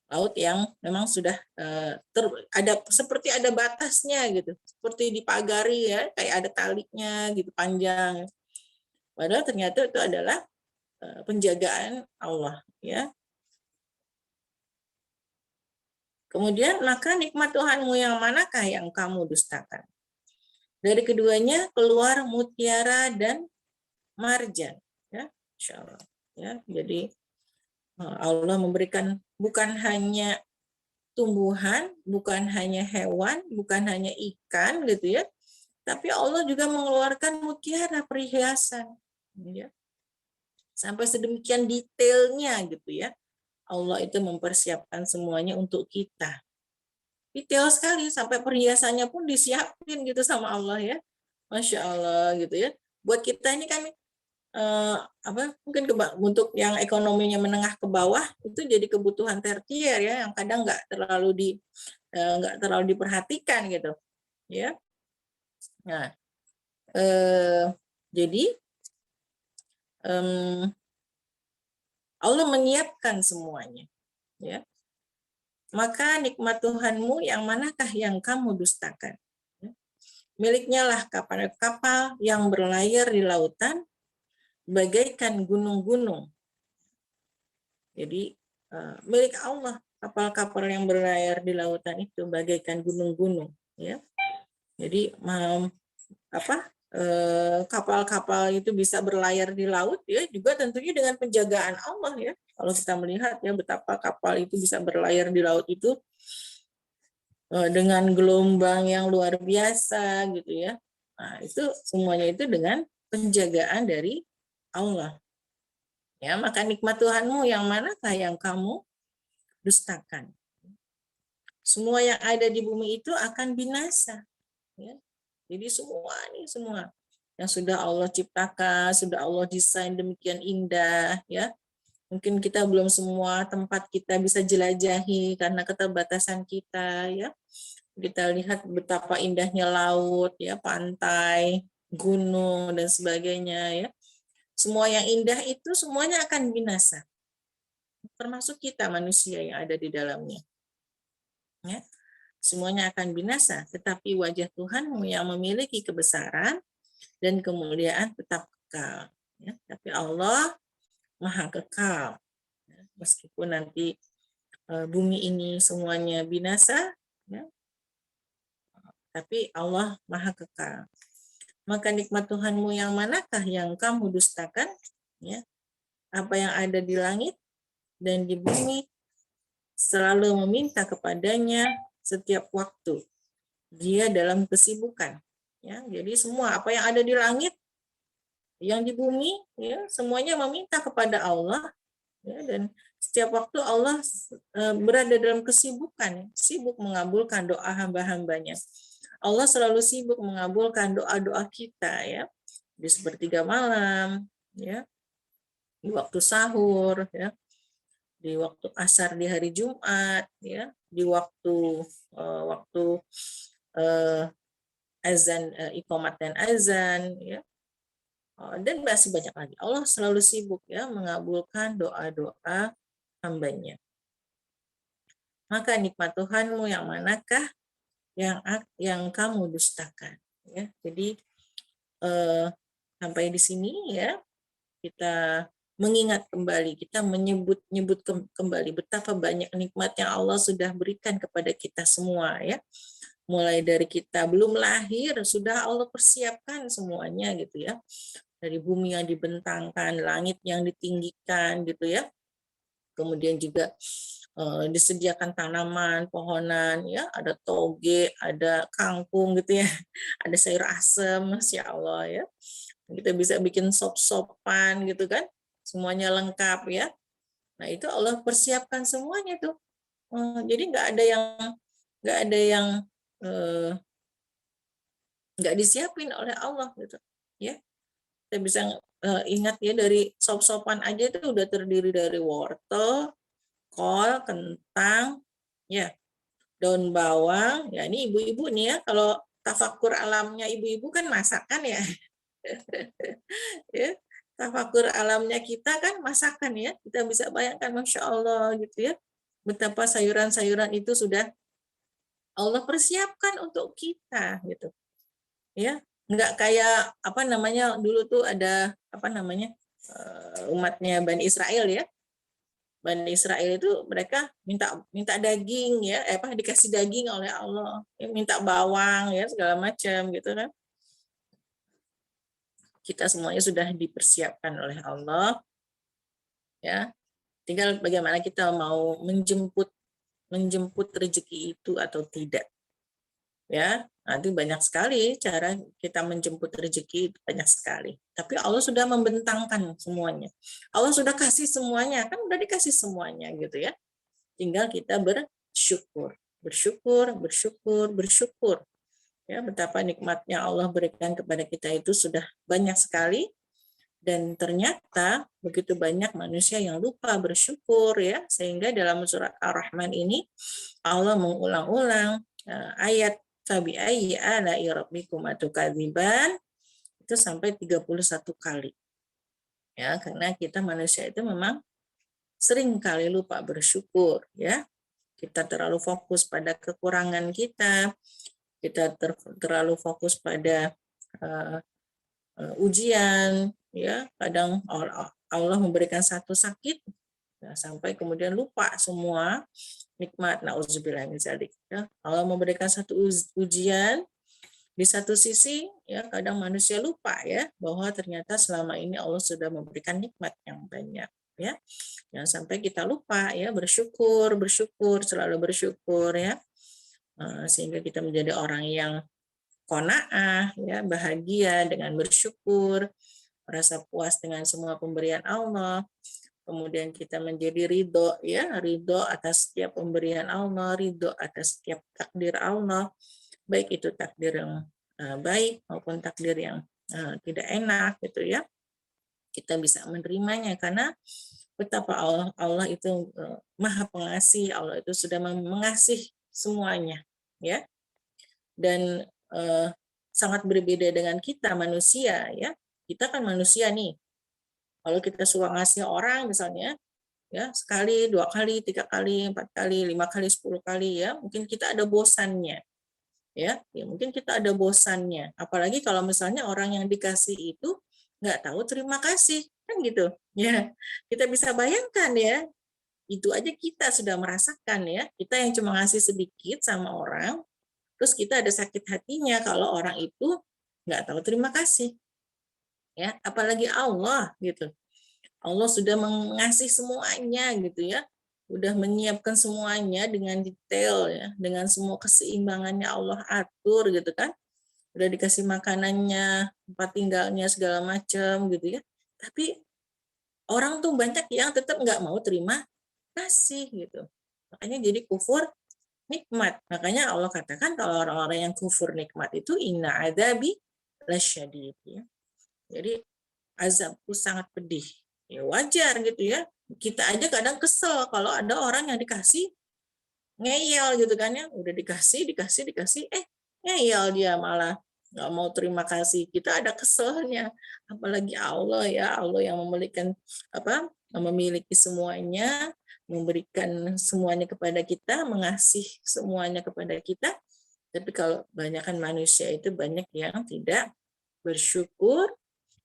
Laut yang memang sudah ada seperti ada batasnya gitu, seperti dipagari ya, kayak ada talinya gitu panjang. Padahal ternyata itu adalah penjagaan Allah ya. Kemudian maka nikmat Tuhanmu yang manakah yang kamu dustakan? Dari keduanya keluar mutiara dan marjan ya, insyaallah ya. Jadi Allah memberikan bukan hanya tumbuhan, bukan hanya hewan, bukan hanya ikan gitu ya, tapi Allah juga mengeluarkan mutiara perhiasan ya. Sampai sedemikian detailnya gitu ya. Allah itu mempersiapkan semuanya untuk kita. Detail sekali, sampai perhiasannya pun disiapin gitu sama Allah ya. Masya Allah gitu ya. Buat kita ini kan mungkin untuk yang ekonominya menengah ke bawah itu jadi kebutuhan tersier ya, yang kadang nggak terlalu diperhatikan gitu ya. Nah, jadi Allah menyiapkan semuanya ya. Maka nikmat Tuhanmu yang manakah yang kamu dustakan? Miliknya lah kapal-kapal yang berlayar di lautan bagaikan gunung-gunung. Jadi milik Allah kapal-kapal yang berlayar di lautan itu bagaikan gunung-gunung ya. Jadi kapal-kapal itu bisa berlayar di laut ya, juga tentunya dengan penjagaan Allah ya. Kalau kita melihat ya betapa kapal itu bisa berlayar di laut itu dengan gelombang yang luar biasa gitu ya. Nah, itu semuanya itu dengan penjagaan dari Allah. Ya, maka nikmat Tuhanmu yang manakah yang kamu dustakan? Semua yang ada di bumi itu akan binasa. Ya. Jadi semua yang sudah Allah ciptakan, sudah Allah desain demikian indah, ya. Mungkin kita belum semua tempat kita bisa jelajahi karena keterbatasan kita, ya. Kita lihat betapa indahnya laut, ya, pantai, gunung dan sebagainya, ya. Semua yang indah itu semuanya akan binasa. Termasuk kita manusia yang ada di dalamnya. Ya. Semuanya akan binasa, tetapi wajah Tuhanmu yang memiliki kebesaran dan kemuliaan tetap kekal. Ya. Tapi Allah Maha kekal. Ya. Meskipun nanti bumi ini semuanya binasa, ya, tapi Allah Maha kekal. Maka nikmat Tuhanmu yang manakah yang kamu dustakan? Ya. Apa yang ada di langit dan di bumi selalu meminta kepadanya setiap waktu. Dia dalam kesibukan. Ya, jadi semua apa yang ada di langit, yang di bumi, ya, semuanya meminta kepada Allah. Ya, dan setiap waktu Allah berada dalam kesibukan, sibuk mengabulkan doa hamba-hambanya. Allah selalu sibuk mengabulkan doa-doa kita ya, di sepertiga malam, ya, di waktu sahur, ya, di waktu asar di hari Jumat, ya, di waktu azan, iqamat dan azan, ya, dan masih banyak lagi. Allah selalu sibuk ya mengabulkan doa-doa hambanya. Maka nikmat Tuhanmu yang manakah yang kamu dustakan? Ya, jadi sampai di sini ya kita mengingat kembali, kita menyebut kembali betapa banyak nikmat yang Allah sudah berikan kepada kita semua ya. Mulai dari kita belum lahir sudah Allah persiapkan semuanya gitu ya. Dari bumi yang dibentangkan, langit yang ditinggikan gitu ya. Kemudian juga disediakan tanaman, pohonan ya, ada toge, ada kangkung gitu ya. Ada sayur asem, Masya Allah ya. Kita bisa bikin sop-sopan gitu kan. Semuanya lengkap ya. Nah, itu Allah persiapkan semuanya tuh. Jadi nggak ada yang nggak disiapin oleh Allah gitu ya. Kita bisa ingat ya dari sop-sopan aja itu udah terdiri dari wortel, kol, kentang, ya, daun bawang. Ya ini ibu-ibu nih ya, kalau tafakur alamnya ibu-ibu kan masakan ya. Ya, tafakur alamnya kita kan masakan ya. Kita bisa bayangkan, Masya Allah gitu ya, betapa sayuran-sayuran itu sudah Allah persiapkan untuk kita gitu ya. Nggak kayak apa namanya dulu tuh ada apa namanya umatnya Bani Israel ya. Bani Israel itu mereka minta daging ya, dikasih daging oleh Allah, ya, minta bawang ya segala macam gitu kan. Kita semuanya sudah dipersiapkan oleh Allah ya. Tinggal bagaimana kita mau menjemput rezeki itu atau tidak. Ya, nanti banyak sekali cara kita menjemput rezeki, itu banyak sekali. Tapi Allah sudah membentangkan semuanya. Allah sudah kasih semuanya, kan udah dikasih semuanya gitu ya. Tinggal kita bersyukur, bersyukur. Ya, betapa nikmatnya Allah berikan kepada kita itu sudah banyak sekali. Dan ternyata begitu banyak manusia yang lupa bersyukur ya, sehingga dalam surat Ar-Rahman ini Allah mengulang-ulang ayat fabi ayyi ala'i rabbikum atukadziban itu sampai 31 kali. Ya, karena kita manusia itu memang sering kali lupa bersyukur ya. Kita terlalu fokus pada kekurangan kita terlalu fokus pada ujian ya, kadang Allah memberikan satu sakit sampai kemudian lupa semua nikmat. Nauzubillah min dzalik ya. Allah memberikan satu ujian di satu sisi ya, kadang manusia lupa ya bahwa ternyata selama ini Allah sudah memberikan nikmat yang banyak ya. Jangan sampai kita lupa ya bersyukur, selalu bersyukur ya. Sehingga kita menjadi orang yang qanaah ya, bahagia dengan bersyukur, merasa puas dengan semua pemberian Allah. Kemudian kita menjadi ridho ya, ridho atas setiap pemberian Allah, ridho atas setiap takdir Allah, baik itu takdir yang baik maupun takdir yang tidak enak gitu ya. Kita bisa menerimanya karena betapa Allah itu Maha Pengasih, Allah itu sudah mengasihi semuanya ya. Dan sangat berbeda dengan kita manusia ya. Kita kan manusia nih. Kalau kita suka ngasih orang misalnya ya, sekali, 2 kali, 3 kali, 4 kali, 5 kali, 10 kali ya, mungkin kita ada bosannya. Ya, mungkin kita ada bosannya. Apalagi kalau misalnya orang yang dikasih itu nggak tahu terima kasih, kan gitu. Ya, kita bisa bayangkan ya, itu aja kita sudah merasakan ya. Kita yang cuma ngasih sedikit sama orang, terus kita ada sakit hatinya kalau orang itu nggak tahu terima kasih. Ya, apalagi Allah gitu. Allah sudah mengasih semuanya gitu ya. Udah menyiapkan semuanya dengan detail ya, dengan semua keseimbangannya Allah atur gitu kan. Udah dikasih makanannya, tempat tinggalnya segala macam gitu ya. Tapi orang tuh banyak yang tetap nggak mau terima kasih gitu. Makanya jadi kufur nikmat. Makanya Allah katakan kalau orang-orang yang kufur nikmat itu inna adabi lasyadid ya. Jadi azabku sangat pedih. Ya wajar gitu ya. Kita aja kadang kesel kalau ada orang yang dikasih ngeyel gitu kan ya. Udah dikasih, ngeyel dia malah nggak mau terima kasih. Kita ada keselnya. Apalagi Allah ya, Allah yang memiliki semuanya, memberikan semuanya kepada kita, mengasih semuanya kepada kita. Tapi kalau banyakkan manusia itu banyak yang tidak bersyukur,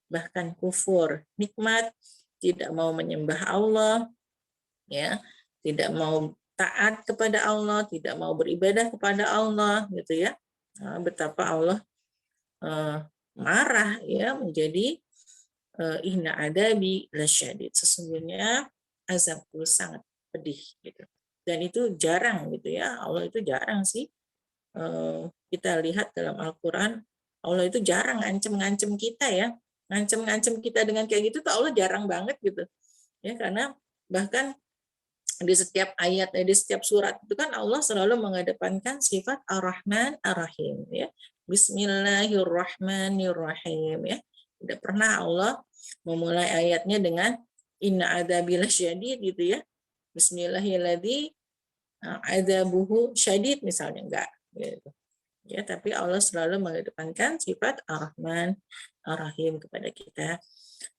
bahkan kufur nikmat, tidak mau menyembah Allah, ya, tidak mau taat kepada Allah, tidak mau beribadah kepada Allah, gitu ya. Betapa Allah marah ya, menjadi inna adabi lasyadid, sesungguhnya azabku sangat pedih gitu. Dan itu jarang gitu ya, Allah itu jarang sih kita lihat dalam Al-Quran, Allah itu jarang ngancem-ngancem kita ya, ngancem-ngancem kita dengan kayak gitu tuh Allah jarang banget gitu ya, karena bahkan di setiap ayat, di setiap surat itu kan Allah selalu mengedepankan sifat Ar-Rahman Ar-Rahim ya. Bismillahirrahmanirrahim ya. Tidak pernah Allah memulai ayatnya dengan inna adzabil syadid gitu ya. Bismillahirrahmanirrahim adzabuhu syadid misalnya, enggak gitu. Ya, tapi Allah selalu mengedepankan sifat Ar-Rahman Ar-Rahim kepada kita.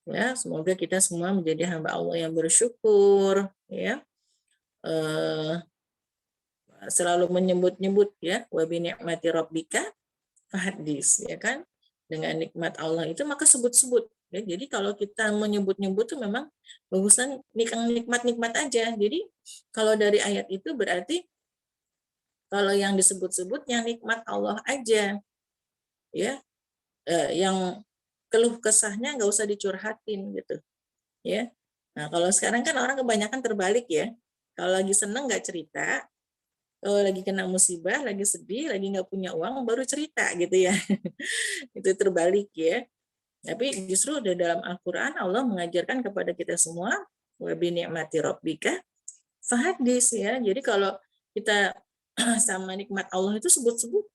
Ya, semoga kita semua menjadi hamba Allah yang bersyukur ya. Selalu menyebut-nyebut ya wa bi ni'mati rabbika fahaddits ya kan, dengan nikmat Allah itu maka sebut-sebut ya. Jadi kalau kita menyebut-nyebut itu memang bagusan nikmat-nikmat aja. Jadi kalau dari ayat itu berarti kalau yang disebut-sebut yang nikmat Allah aja ya, yang keluh kesahnya nggak usah dicurhatin gitu ya. Nah kalau sekarang kan orang kebanyakan terbalik ya, kalau lagi seneng nggak cerita, kalau lagi kena musibah, lagi sedih, lagi nggak punya uang, baru cerita gitu ya. Itu terbalik ya. Tapi justru di dalam Al-Quran Allah mengajarkan kepada kita semua, wa bi ni'mati rabbika fahaddits ya. Jadi kalau kita sama nikmat Allah itu sebut-sebut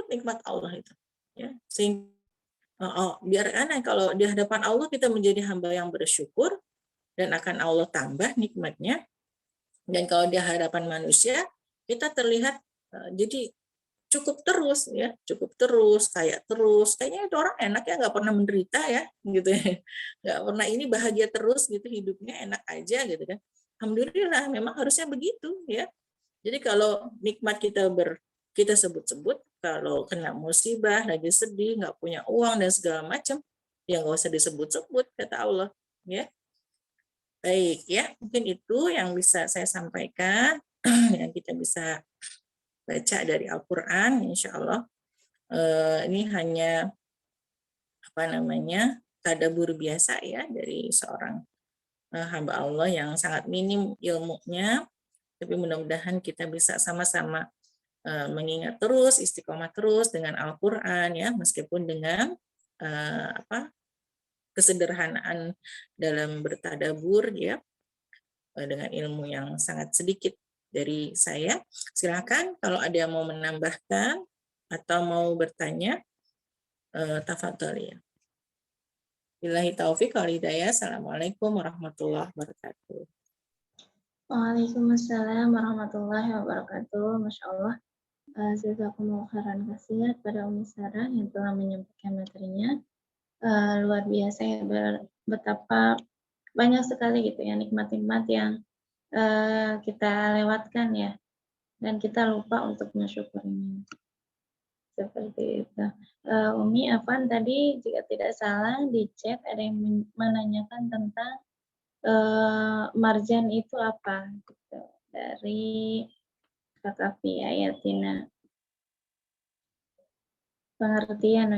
nikmat Allah itu ya. Sehingga biar aneh kalau di hadapan Allah kita menjadi hamba yang bersyukur dan akan Allah tambah nikmatnya. Dan kalau di hadapan manusia kita terlihat jadi cukup terus ya, kayaknya itu orang enak ya, nggak pernah menderita ya gitu ya, nggak pernah ini, bahagia terus gitu hidupnya, enak aja gitu kan. Alhamdulillah memang harusnya begitu ya. Jadi kalau nikmat kita sebut-sebut, kalau kena musibah, lagi sedih, nggak punya uang dan segala macam, ya nggak usah disebut-sebut kata Allah ya. Baik ya, mungkin itu yang bisa saya sampaikan yang kita bisa baca dari Al-Quran, insya Allah. Ini hanya tadabbur biasa ya dari seorang hamba Allah yang sangat minim ilmunya, tapi mudah-mudahan kita bisa sama-sama mengingat terus, istiqomah terus dengan Al-Quran ya, meskipun dengan kesederhanaan dalam bertadabur ya, dengan ilmu yang sangat sedikit dari saya. Silakan kalau ada yang mau menambahkan atau mau bertanya, tafadhol ya. Billahi taufiq wal hidayah. Assalamualaikum warahmatullahi wabarakatuh. Waalaikumsalam warahmatullahi wabarakatuh. Masya Allah. Jazakumullah khairan katsir pada Umi Sarah yang telah menyampaikan materinya. Luar biasa ya, betapa banyak sekali gitu ya nikmat-nikmat yang kita lewatkan ya, dan kita lupa untuk mensyukurinya. Seperti itu. Umi Afan tadi jika tidak salah di chat ada yang menanyakan tentang marjan itu apa gitu, dari Kakak Ayatina. Pengertian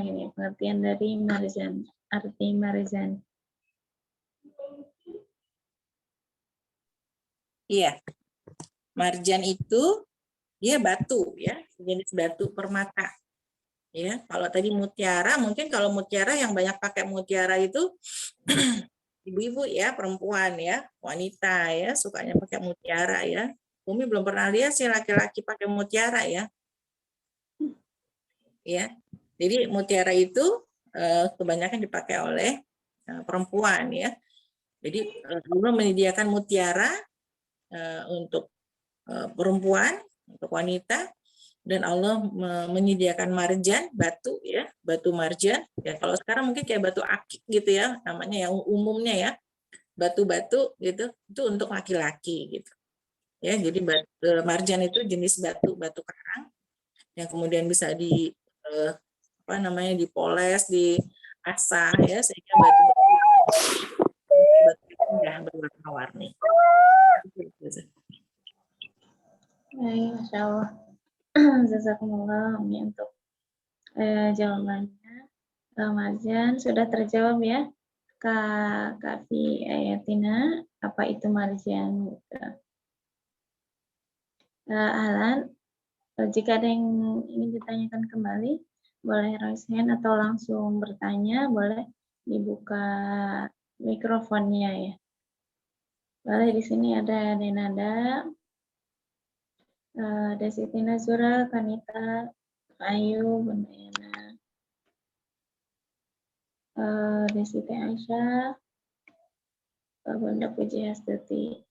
dari marjan, arti marjan. Iya, marjan itu dia batu ya, jenis batu permata. Ya, kalau tadi mutiara, mungkin kalau mutiara yang banyak pakai mutiara itu ibu-ibu ya, perempuan ya, wanita ya, sukanya pakai mutiara ya. Umi belum pernah lihat sih laki-laki pakai mutiara ya. Ya. Jadi mutiara itu kebanyakan dipakai oleh perempuan ya. Jadi Allah menyediakan mutiara untuk perempuan, untuk wanita, dan Allah menyediakan marjan, batu ya, batu marjan. Ya kalau sekarang mungkin kayak batu akik gitu ya, namanya yang umumnya ya, batu-batu gitu, itu untuk laki-laki gitu. Ya, jadi marjan itu jenis batu karang yang kemudian bisa apa namanya dipoles, diasah ya sehingga batu indah berwarna-warni. Baik, Masya Allah. Jazakumullah Umi untuk jawabannya. Marjan sudah terjawab ya. Kak Kavi Ayatina, apa itu marjan? Ahlan, jika ada yang ingin ditanyakan kembali, boleh raise hand atau langsung bertanya, boleh dibuka mikrofonnya ya. Boleh di sini ada Denada, Desiti Nazura, Kanita, Ayu, Bundayana, Desiti Aisyah, Bunda Puji Astuti.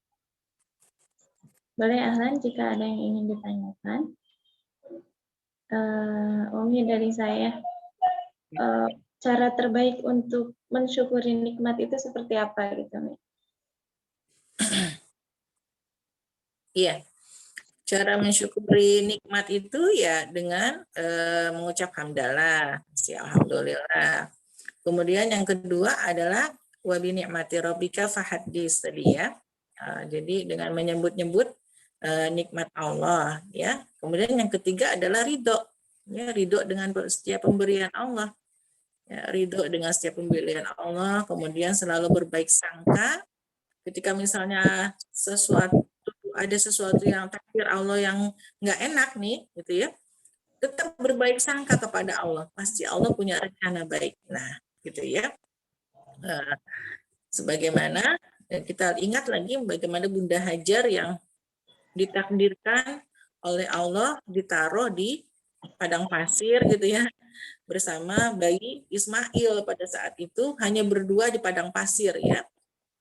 Boleh Ahlan jika ada yang ingin ditanyakan. Umi dari saya, cara terbaik untuk mensyukuri nikmat itu seperti apa gitu, Mi? Iya, cara mensyukuri nikmat itu ya dengan mengucap hamdalah, alhamdulillah. Kemudian yang kedua adalah wa bi ni'mati rabbika fahaddits tadi ya. Jadi dengan menyebut-nyebut nikmat Allah ya. Kemudian yang ketiga adalah ridho. Ya, ridho dengan setiap pemberian Allah. Ya, ridho dengan setiap pemberian Allah, kemudian selalu berbaik sangka ketika misalnya ada sesuatu yang takdir Allah yang nggak enak nih gitu ya, tetap berbaik sangka kepada Allah, pasti Allah punya rencana baik. Nah gitu ya, sebagaimana kita ingat lagi bagaimana Bunda Hajar yang ditakdirkan oleh Allah ditaruh di padang pasir gitu ya, bersama bayi Ismail pada saat itu hanya berdua di padang pasir ya,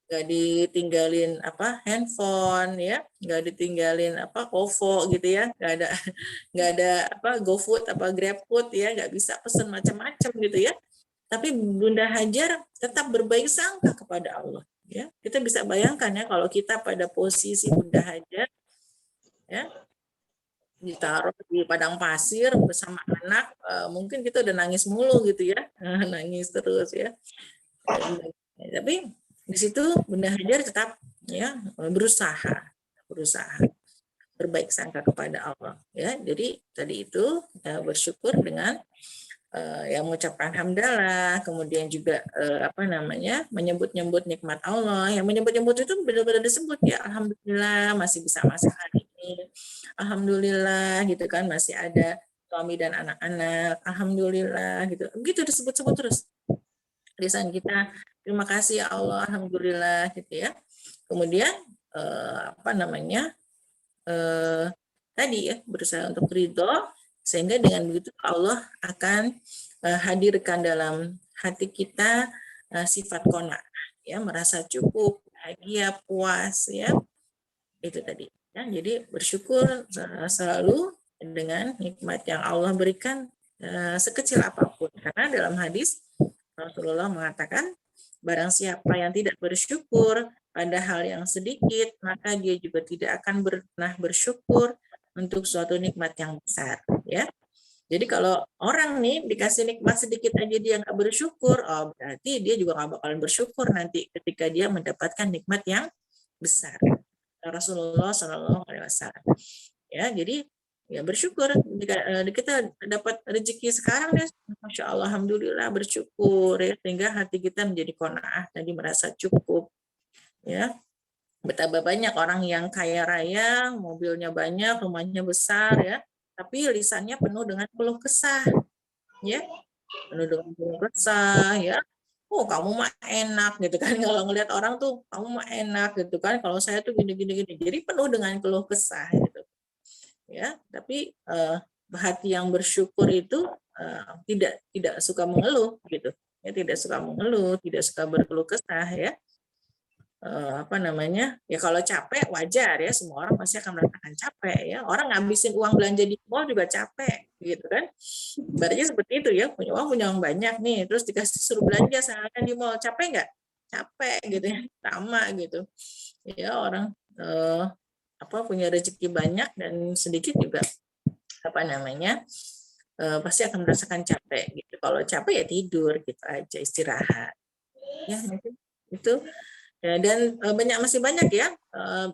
nggak ditinggalin apa handphone ya, nggak ditinggalin apa OVO gitu ya, nggak ada apa GoFood apa GrabFood ya, nggak bisa pesen macam-macam gitu ya, tapi Bunda Hajar tetap berbaik sangka kepada Allah ya. Kita bisa bayangkan ya kalau kita pada posisi Bunda Hajar ya, ditaruh di padang pasir bersama anak, mungkin kita udah nangis mulu gitu ya, nangis terus ya. Tapi di situ Bunda Hajar tetap ya berusaha berbaik sangka kepada Allah ya. Jadi tadi itu kita bersyukur dengan yang mengucapkan hamdalah, kemudian juga apa namanya menyebut-nyebut nikmat Allah. Yang menyebut-nyebut itu benar-benar disebut ya, alhamdulillah masih bisa masak hari ini, alhamdulillah gitu kan, masih ada suami dan anak-anak, alhamdulillah gitu. Begitu disebut-sebut terus lisan kita, terima kasih ya Allah, alhamdulillah gitu ya. Kemudian apa namanya tadi ya berusaha untuk ridho, sehingga dengan begitu Allah akan hadirkan dalam hati kita sifat qanaah ya, merasa cukup, bahagia, puas ya, itu tadi ya. Jadi bersyukur selalu dengan nikmat yang Allah berikan sekecil apapun, karena dalam hadis Rasulullah mengatakan barang siapa yang tidak bersyukur pada hal yang sedikit, maka dia juga tidak akan pernah bersyukur untuk suatu nikmat yang besar ya. Jadi kalau orang nih dikasih nikmat sedikit aja dia nggak bersyukur, oh berarti dia juga nggak bakalan bersyukur nanti ketika dia mendapatkan nikmat yang besar. Rasulullah SAW. Ya, jadi ya bersyukur jika kita dapat rezeki sekarang ya, masya Allah, alhamdulillah, bersyukur ya, sehingga hati kita menjadi qanaah, tadi merasa cukup ya. Betapa banyak orang yang kaya raya, mobilnya banyak, rumahnya besar ya, tapi lisannya penuh dengan keluh kesah ya, penuh dengan keluh kesah ya, oh kamu mah enak gitu kan, kalau ngelihat orang tuh kamu mah enak gitu kan, kalau saya tuh gini gini gini, jadi penuh dengan keluh kesah gitu ya. Tapi hati yang bersyukur itu tidak suka mengeluh gitu ya, tidak suka mengeluh, tidak suka berkeluh kesah ya. Apa namanya ya, kalau capek wajar ya, semua orang pasti akan merasakan capek ya, orang ngabisin uang belanja di mall juga capek gitu kan, berarti seperti itu ya, punya uang banyak nih, terus dikasih suruh belanja seharian di mall, capek nggak? Capek gitu ya, sama gitu ya, orang apa punya rezeki banyak dan sedikit juga apa namanya pasti akan merasakan capek gitu. Kalau capek ya tidur gitu aja, istirahat ya, itu. Ya, dan masih banyak ya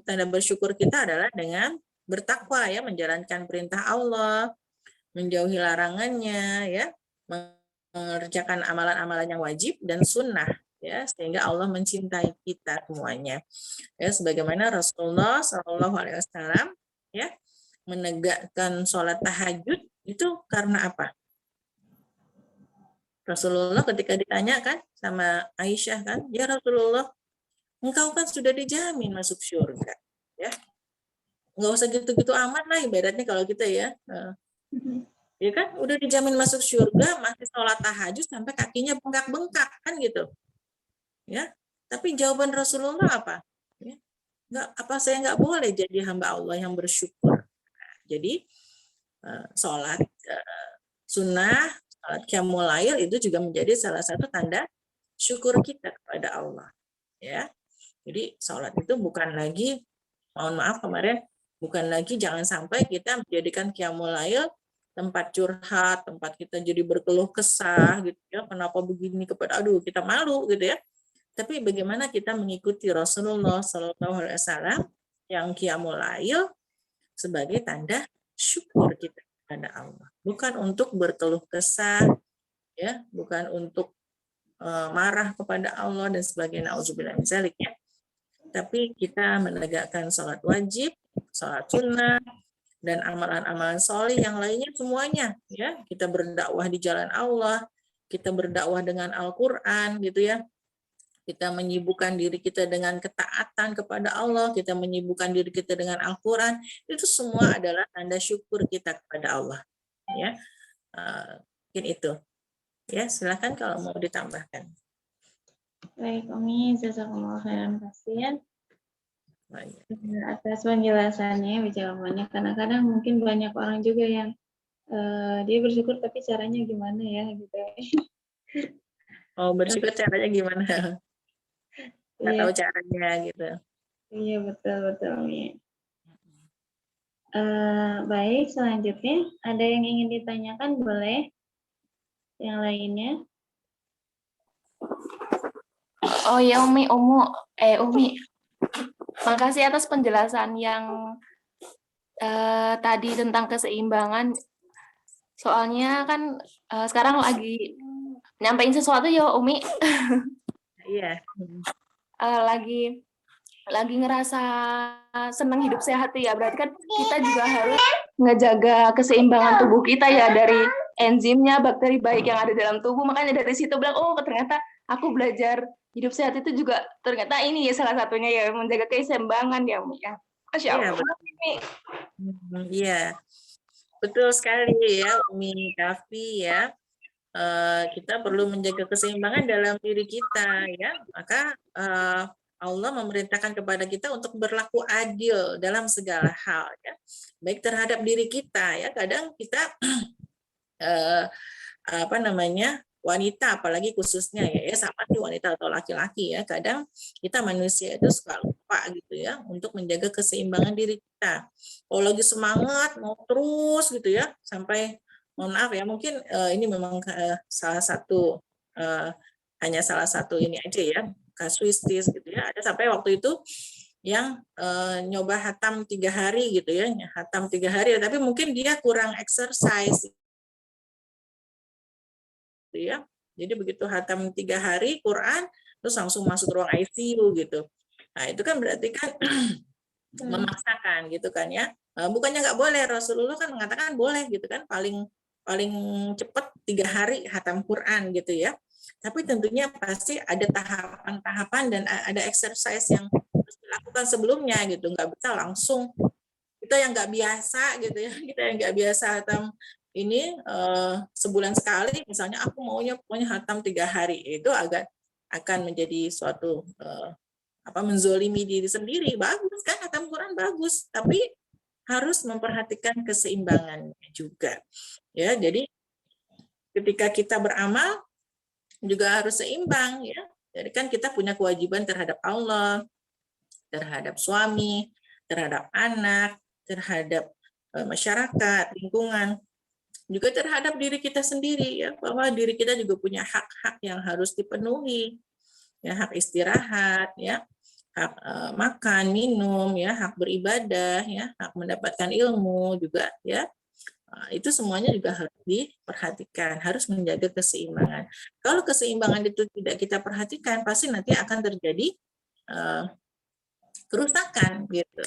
tanda bersyukur kita adalah dengan bertakwa ya, menjalankan perintah Allah, menjauhi larangannya ya, mengerjakan amalan-amalan yang wajib dan sunnah ya, sehingga Allah mencintai kita semuanya ya, sebagaimana Rasulullah SAW ya menegakkan sholat tahajud itu karena apa? Rasulullah ketika ditanya kan sama Aisyah kan, ya Rasulullah, engkau kan sudah dijamin masuk surga, ya nggak usah gitu-gitu amat lah ibaratnya kalau kita ya, ya kan udah dijamin masuk surga masih sholat tahajud sampai kakinya bengkak-bengkak kan gitu, ya. Tapi jawaban Rasulullah apa? Ya, saya nggak boleh jadi hamba Allah yang bersyukur. Jadi sholat sunnah, sholat qiyamul lail itu juga menjadi salah satu tanda syukur kita kepada Allah, ya. Jadi sholat itu bukan lagi, mohon maaf kemarin, bukan lagi jangan sampai kita menjadikan qiyamul lail tempat curhat, tempat kita jadi berkeluh kesah gitu ya, kenapa begini, kepada aduh kita malu gitu ya. Tapi bagaimana kita mengikuti Rasulullah SAW yang qiyamul lail sebagai tanda syukur kita kepada Allah, bukan untuk berkeluh kesah ya, bukan untuk marah kepada Allah dan sebagainya, auzubillah min dzalik ya. Tapi kita menegakkan sholat wajib, sholat sunnah, dan amalan-amalan soleh yang lainnya semuanya ya, kita berdakwah di jalan Allah, kita berdakwah dengan Al-Quran gitu ya, kita menyibukkan diri kita dengan ketaatan kepada Allah, kita menyibukkan diri kita dengan Al-Quran, itu semua adalah tanda syukur kita kepada Allah ya. Mungkin itu ya, silakan kalau mau ditambahkan. Baik, Umi, jazakumullah khairan kasihan atas penjelasannya, jawabannya. Kadang-kadang mungkin banyak orang juga yang dia bersyukur tapi caranya gimana ya gitu. Oh, bersyukur caranya gimana? Nggak Iya, tahu caranya gitu. iya betul Umi. Baik, selanjutnya ada yang ingin ditanyakan, boleh? Yang lainnya? Oh ya Umi, Umi, makasih atas penjelasan yang tadi tentang keseimbangan. Soalnya kan sekarang lagi nyampein sesuatu ya Umi. Iya. Lagi ngerasa senang hidup sehat ya. Berarti kan kita juga harus ngejaga keseimbangan tubuh kita ya, dari enzimnya, bakteri baik yang ada dalam tubuh. Makanya dari situ bilang, oh ternyata aku belajar hidup sehat itu juga ternyata ini ya salah satunya ya, menjaga keseimbangan ya Umi ya. Masya Allah. Iya, betul sekali ya Umi Kafi ya. Kita perlu menjaga keseimbangan dalam diri kita ya. Maka Allah memerintahkan kepada kita untuk berlaku adil dalam segala hal ya. Baik terhadap diri kita ya. Kadang kita apa namanya, wanita apalagi khususnya ya, sama sih wanita atau laki-laki ya, kadang kita manusia itu suka lupa gitu ya untuk menjaga keseimbangan diri kita. Kalau lagi semangat mau terus gitu ya, sampai mohon maaf ya, mungkin ini memang salah satu hanya salah satu ini aja ya, kasuistis gitu ya, ada sampai waktu itu yang nyoba hatam 3 hari gitu ya, hatam 3 hari, tapi mungkin dia kurang exercise ya. Jadi begitu hatam 3 hari Quran, terus langsung masuk ruang ICU gitu. Nah itu kan berarti kan memaksakan gitu kan ya. Bukannya nggak boleh, Rasulullah kan mengatakan boleh gitu kan, paling cepat 3 hari hatam Quran gitu ya. Tapi tentunya pasti ada tahapan-tahapan dan ada exercise yang harus dilakukan sebelumnya gitu. Nggak bisa langsung kita yang nggak biasa gitu ya, kita yang nggak biasa hatam ini sebulan sekali, misalnya aku maunya pokoknya hatam 3 hari, itu agak akan menjadi suatu menzolimi diri sendiri. Bagus kan hatam Quran bagus, tapi harus memperhatikan keseimbangannya juga ya. Jadi ketika kita beramal juga harus seimbang ya. Jadi kan kita punya kewajiban terhadap Allah, terhadap suami, terhadap anak, terhadap masyarakat, lingkungan, juga terhadap diri kita sendiri ya, bahwa diri kita juga punya hak-hak yang harus dipenuhi. Ya, hak istirahat ya, hak makan, minum ya, hak beribadah ya, hak mendapatkan ilmu juga ya. Itu semuanya juga harus diperhatikan, harus menjaga keseimbangan. Kalau keseimbangan itu tidak kita perhatikan, pasti nanti akan terjadi kerusakan gitu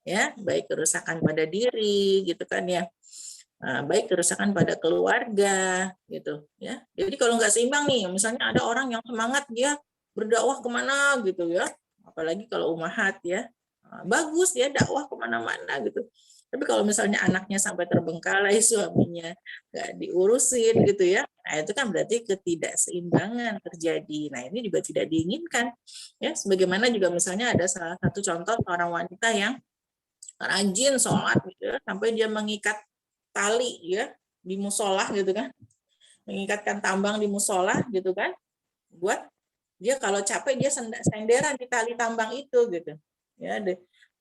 ya, baik kerusakan pada diri gitu kan ya, baik kerusakan pada keluarga gitu ya. Jadi kalau nggak seimbang nih, misalnya ada orang yang semangat dia berdakwah kemana gitu ya, apalagi kalau umahat ya, bagus ya dakwah kemana-mana gitu. Tapi kalau misalnya anaknya sampai terbengkalai, suaminya nggak diurusin gitu ya, nah itu kan berarti ketidakseimbangan terjadi. Nah ini juga tidak diinginkan ya. Sebagaimana juga misalnya ada salah satu contoh seorang wanita yang rajin sholat gitu ya, sampai dia mengikat tali ya di musola gitu kan, mengikatkan tambang di musola gitu kan, buat dia kalau capek dia senderan di tali tambang itu gitu ya.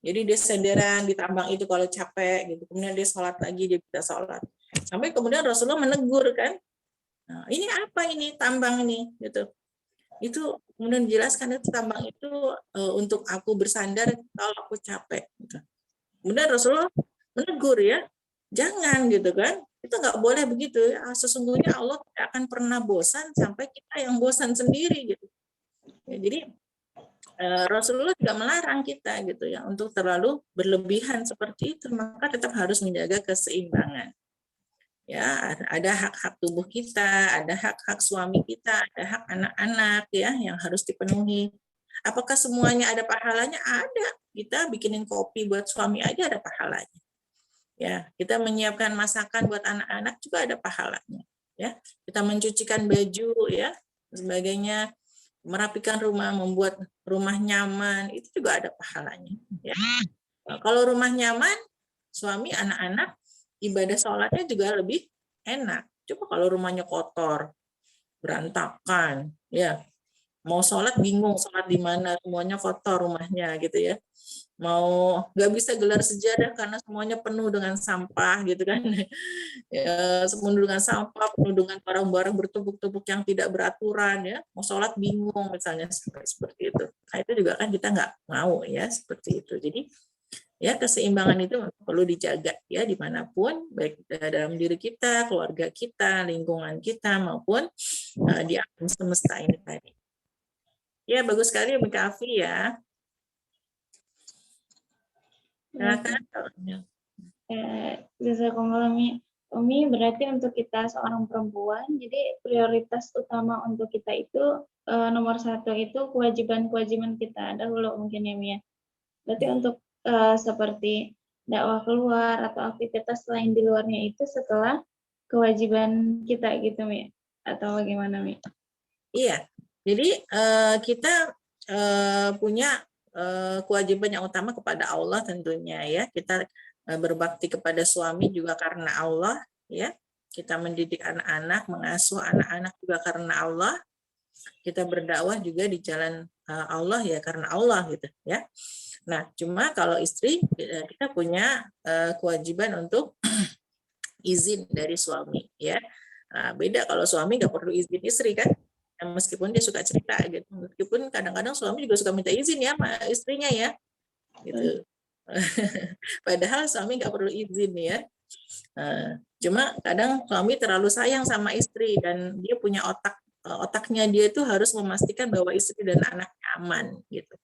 Jadi dia senderan di tambang itu kalau capek gitu, kemudian dia sholat lagi, dia bisa sholat, sampai kemudian Rasulullah menegur kan, nah, ini apa ini tambang ini gitu. Itu kemudian dijelaskan itu tambang itu untuk aku bersandar kalau aku capek gitu. Kemudian Rasulullah menegur ya, jangan gitu kan, itu nggak boleh begitu ya. Sesungguhnya Allah tidak akan pernah bosan sampai kita yang bosan sendiri gitu ya. Jadi Rasulullah juga melarang kita gitu ya untuk terlalu berlebihan seperti itu, maka tetap harus menjaga keseimbangan ya. Ada hak-hak tubuh kita, ada hak-hak suami kita, ada hak anak-anak ya yang harus dipenuhi. Apakah semuanya ada pahalanya? Ada. Kita bikinin kopi buat suami aja ada pahalanya ya. Kita menyiapkan masakan buat anak-anak juga ada pahalanya ya. Kita mencucikan baju ya sebagainya, merapikan rumah, membuat rumah nyaman, itu juga ada pahalanya ya. Nah, kalau rumah nyaman, suami, anak-anak, ibadah sholatnya juga lebih enak. Coba kalau rumahnya kotor, berantakan ya, mau sholat bingung sholat di mana, semuanya kotor rumahnya gitu ya. Mau nggak bisa gelar sejadah karena semuanya penuh dengan sampah gitu kan. Ya, penuh dengan sampah, penuh dengan barang-barang bertumpuk-tumpuk yang tidak beraturan ya. Mau sholat bingung misalnya seperti itu. Nah itu juga kan kita nggak mau ya seperti itu. Jadi ya keseimbangan itu perlu dijaga ya dimanapun, baik dalam diri kita, keluarga kita, lingkungan kita maupun di alam semesta ini tadi. Ya bagus sekali Mbak Afi ya. Jazakumullah Umi, berarti untuk kita seorang perempuan, jadi prioritas utama untuk kita itu nomor 1 itu kewajiban-kewajiban kita dahulu mungkin ya Mia. Berarti untuk seperti dakwah keluar atau aktivitas lain di luarnya itu setelah kewajiban kita gitu Mia, atau bagaimana Mia? Iya, jadi kita punya kewajiban yang utama kepada Allah tentunya ya. Kita berbakti kepada suami juga karena Allah ya. Kita mendidik anak-anak, mengasuh anak-anak juga karena Allah. Kita berdakwah juga di jalan Allah ya karena Allah gitu ya. Nah, cuma kalau istri kita punya kewajiban untuk izin dari suami ya. Nah, beda kalau suami nggak perlu izin istri kan. Ya, meskipun dia suka cerita gitu, meskipun kadang-kadang suami juga suka minta izin ya sama istrinya ya gitu. Padahal suami nggak perlu izin ya. Cuma kadang suami terlalu sayang sama istri dan dia punya otaknya dia itu harus memastikan bahwa istri dan anaknya aman gitu,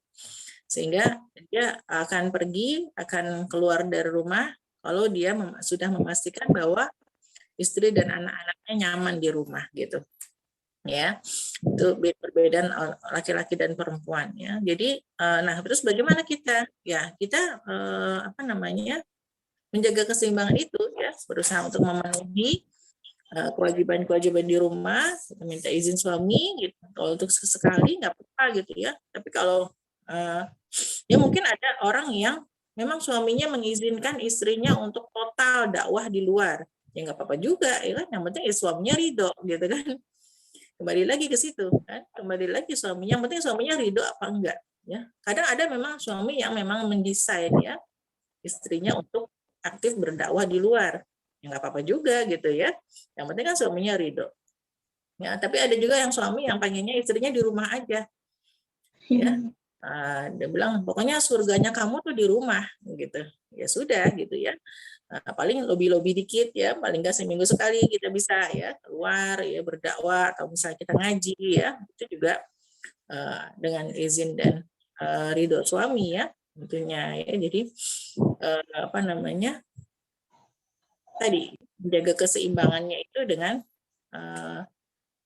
sehingga dia akan pergi, akan keluar dari rumah kalau dia sudah memastikan bahwa istri dan anak-anaknya nyaman di rumah gitu ya. itu perbedaan laki-laki dan perempuan ya. Jadi nah terus bagaimana kita ya kita apa namanya menjaga keseimbangan itu ya, berusaha untuk memenuhi kewajiban-kewajiban di rumah, minta izin suami gitu. Kalau untuk sesekali nggak apa-apa gitu ya. Tapi kalau ya mungkin ada orang yang memang suaminya mengizinkan istrinya untuk total dakwah di luar, ya nggak apa-apa juga ya kan. Yang penting suaminya ridho gitu kan. Kembali lagi ke situ kan, kembali lagi suaminya, yang penting suaminya ridho apa enggak ya. Kadang ada memang suami yang memang mendesain ya istrinya untuk aktif berdakwah di luar, ya nggak apa-apa juga gitu ya, yang penting kan suaminya ridho ya. Tapi ada juga yang suami yang pengennya istrinya di rumah aja ya. Dia bilang pokoknya surganya kamu tuh di rumah gitu, ya sudah gitu ya. Paling lobi-lobi dikit ya, paling nggak seminggu sekali kita bisa ya keluar ya berdakwah, atau misalnya kita ngaji ya, itu juga dengan izin dan ridho suami ya tentunya ya. Jadi apa namanya tadi menjaga keseimbangannya itu dengan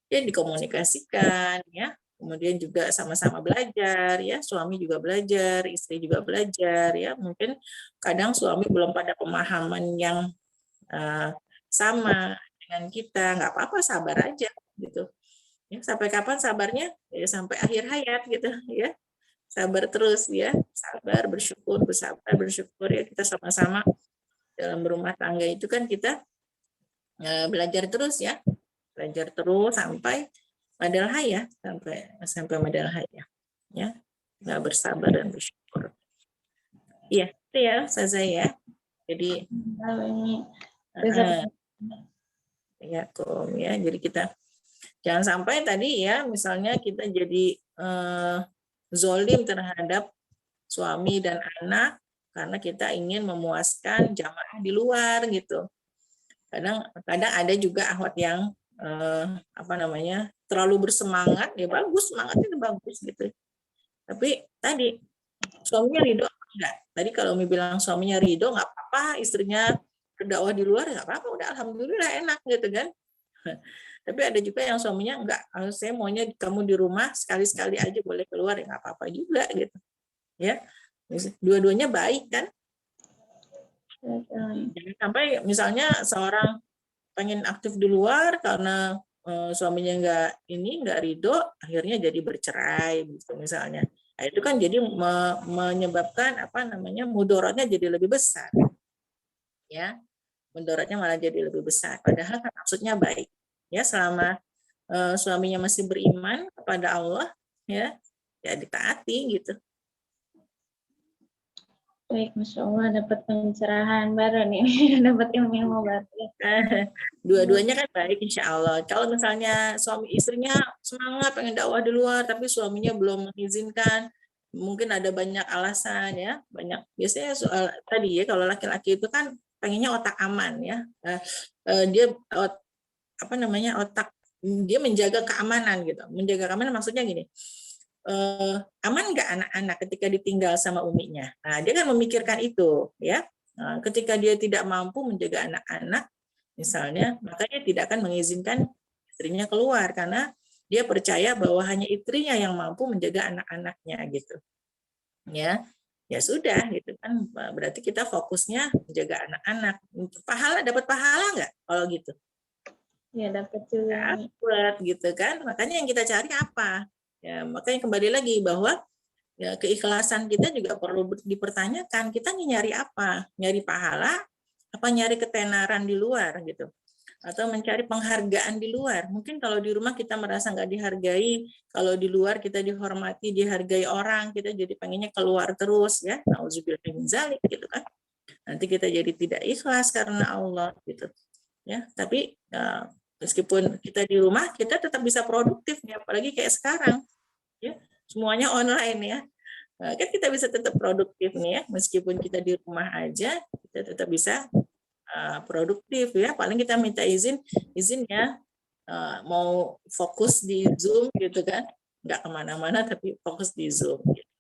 ya dikomunikasikan ya, kemudian juga sama-sama belajar ya, suami juga belajar, istri juga belajar ya. Mungkin kadang suami belum pada pemahaman yang sama dengan kita, nggak apa-apa, sabar aja gitu ya. Sampai kapan sabarnya? Ya sampai akhir hayat gitu ya, sabar terus ya, sabar, bersyukur, bersabar, bersyukur ya. Kita sama-sama dalam berumah tangga itu kan kita belajar terus ya, belajar terus sampai madal hayat, sampai madal hayat ya. Nggak bersabar dan bersyukur. Iya, itu ya Ustazah ya. Jadi ya Kom ya, jadi kita jangan sampai tadi ya, misalnya kita jadi zolim terhadap suami dan anak karena kita ingin memuaskan jamaah di luar gitu. Kadang ada juga akhwat yang apa namanya terlalu bersemangat, ya bagus, semangatnya itu bagus gitu. Tapi tadi suaminya ridho enggak? Tadi kalau Umi bilang suaminya ridho nggak apa-apa, istrinya berdakwah di luar nggak apa-apa, udah alhamdulillah enak gitu kan. Tapi ada juga yang suaminya enggak, saya maunya kamu di rumah, sekali-sekali aja boleh keluar, ya nggak apa-apa juga gitu ya. Dua-duanya baik kan. Jangan sampai misalnya seorang pengen aktif di luar karena suaminya nggak ridho, akhirnya jadi bercerai gitu misalnya. Nah, itu kan jadi menyebabkan apa namanya mudaratnya jadi lebih besar ya. Mudaratnya malah jadi lebih besar, padahal kan maksudnya baik ya. Selama suaminya masih beriman kepada Allah ya ditaati gitu. Baik, Masya Allah, dapat pencerahan baru nih, dapat ilmu baru. Dua-duanya kan baik insya Allah. Kalau misalnya suami istrinya semangat pengen dakwah di luar, tapi suaminya belum mengizinkan, mungkin ada banyak alasan ya, banyak. Biasanya soal tadi ya, kalau laki-laki itu kan pengennya otak aman ya, dia apa namanya dia menjaga keamanan gitu. Menjaga keamanan maksudnya gini. Aman nggak anak-anak ketika ditinggal sama uminya? Nah, dia kan memikirkan itu, ya. Nah, ketika dia tidak mampu menjaga anak-anak, misalnya, maka dia tidak akan mengizinkan istrinya keluar karena dia percaya bahwa hanya istrinya yang mampu menjaga anak-anaknya, gitu. Ya sudah, gitu kan. Berarti kita fokusnya menjaga anak-anak. Dapat pahala nggak kalau gitu? Ya dapat juga. Dapat, gitu kan. Makanya yang kita cari apa? Ya, makanya kembali lagi bahwa ya, keikhlasan kita juga perlu dipertanyakan. Kita nyari apa? Nyari pahala? Apa nyari ketenaran di luar gitu? Atau mencari penghargaan di luar? Mungkin kalau di rumah kita merasa nggak dihargai, kalau di luar kita dihormati, dihargai orang, kita jadi pengennya keluar terus ya. Nauzubillah min dzalik gitu kan. Nanti kita jadi tidak ikhlas karena Allah gitu. Ya, tapi meskipun kita di rumah, kita tetap bisa produktif ya, apalagi kayak sekarang. Ya, semuanya online ya. Kan kita bisa tetap produktif nih ya, meskipun kita di rumah aja, kita tetap bisa produktif ya. Paling kita minta izinnya mau fokus di Zoom gitu kan, nggak kemana-mana tapi fokus di Zoom. Gitu.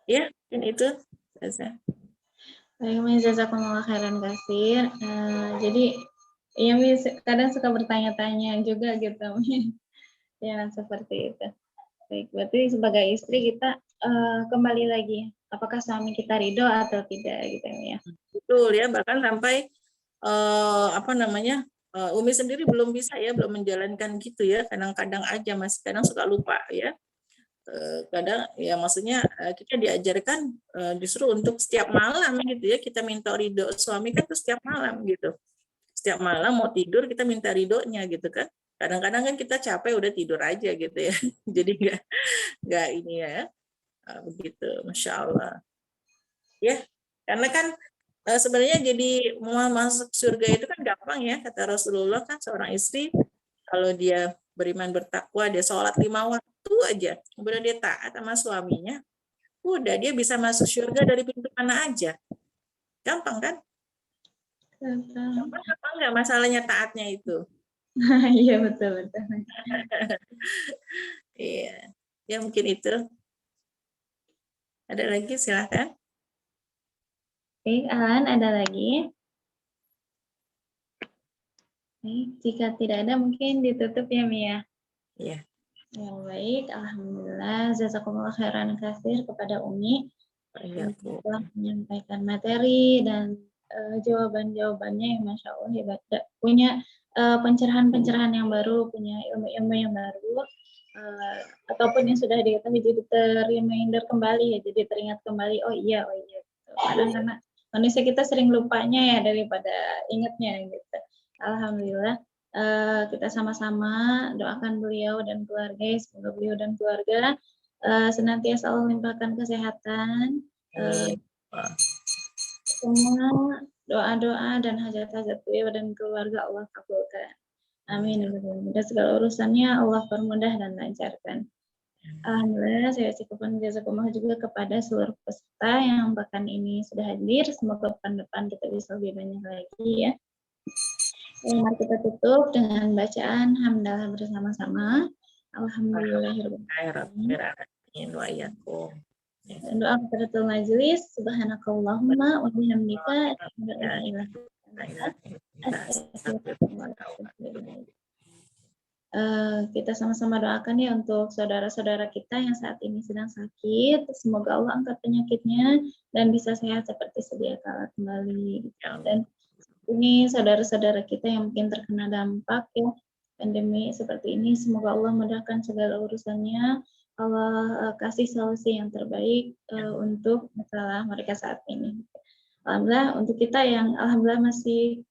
Ya, ini itu. Baik, jazakumullah khairan katsir. Jadi, yang kadang suka bertanya-tanya juga gitu. Jangan seperti itu. Baik, berarti sebagai istri kita kembali lagi, apakah suami kita ridho atau tidak gitu ya. Betul ya, bahkan sampai apa namanya, Umi sendiri belum bisa ya, belum menjalankan gitu ya, kadang-kadang aja masih kadang suka lupa ya. Kadang ya maksudnya kita diajarkan justru untuk setiap malam gitu ya, kita minta ridho suami kan tuh setiap malam gitu. Setiap malam mau tidur kita minta ridhonya gitu kan. Kadang-kadang kan kita capek udah tidur aja gitu ya. Jadi nggak ini ya, begitu, Masya Allah. Ya, karena kan sebenarnya jadi mau masuk surga itu kan gampang ya, kata Rasulullah kan seorang istri kalau dia beriman bertakwa, dia sholat 5 waktu aja, kemudian dia taat sama suaminya, udah dia bisa masuk surga dari pintu mana aja. Gampang kan? Gampang apa enggak masalahnya taatnya itu? Iya betul. Iya, ya mungkin itu. Ada lagi silahkan. Baik, Alan, ada lagi? Baik, jika tidak ada mungkin ditutup ya, Mia. Iya. Yang baik, alhamdulillah, jazakumullah khairan katsir kepada Umi Iya, yang Bu. telah menyampaikan materi dan jawaban-jawabannya yang masya Allah hebat. Punya pencerahan-pencerahan yang baru, punya ilmu-ilmu yang baru, ataupun yang sudah diketahui jadi ter-reminder kembali ya, jadi teringat kembali. Oh iya. Gitu. Kadang karena manusia kita sering lupanya ya daripada ingatnya gitu. Alhamdulillah. Kita sama-sama doakan beliau dan keluarga, semoga beliau dan keluarga senantiasa Allah limpahkan kesehatan, semua doa-doa dan hajat-hajat beliau dan keluarga Allah kabulkan. Amin. Dan segala urusannya Allah permudah dan lancarkan. Alhamdulillah, saya cukupkan jazakumullah juga kepada seluruh peserta yang bahkan ini sudah hadir. Semoga pekan depan kita bisa lebih banyak lagi ya. Mari kita tutup dengan bacaan hamdalah bersama-sama. Alhamdulillahirrahmanirrahim. Dan doa kafaratul majelis. Subhanakallahumma wa bihamdika asyhadu an la ilaha illa anta kita sama-sama doakan ya untuk saudara-saudara kita yang saat ini sedang sakit. Semoga Allah angkat penyakitnya dan bisa sehat seperti sedia kala kembali. Dan ini saudara-saudara kita yang mungkin terkena dampak ya pandemi seperti ini, semoga Allah mudahkan segala urusannya, Allah kasih solusi yang terbaik untuk masalah mereka saat ini. Alhamdulillah untuk kita yang alhamdulillah masih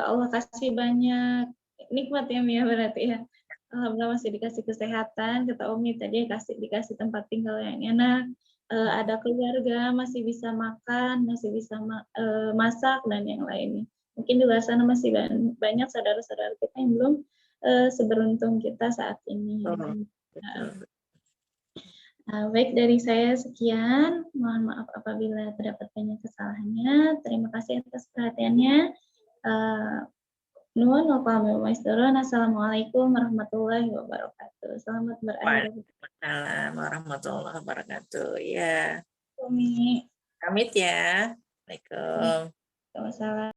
Allah kasih banyak nikmat ya Mia berarti ya. Alhamdulillah masih dikasih kesehatan, kata Umi tadi dikasih tempat tinggal yang enak, ada keluarga, masih bisa makan, masih bisa masak dan yang lainnya. Mungkin di luar sana masih banyak saudara-saudara kita yang belum seberuntung kita saat ini. Baik dari saya sekian, mohon maaf apabila terdapat banyak kesalahannya. Terima kasih atas perhatiannya. Nuhun Assalamualaikum warahmatullahi wabarakatuh. Selamat berakhir. Waalaikumsalam warahmatullahi wabarakatuh. Ya. Umi. Pamit ya. Assalamualaikum. Waalaikumsalam.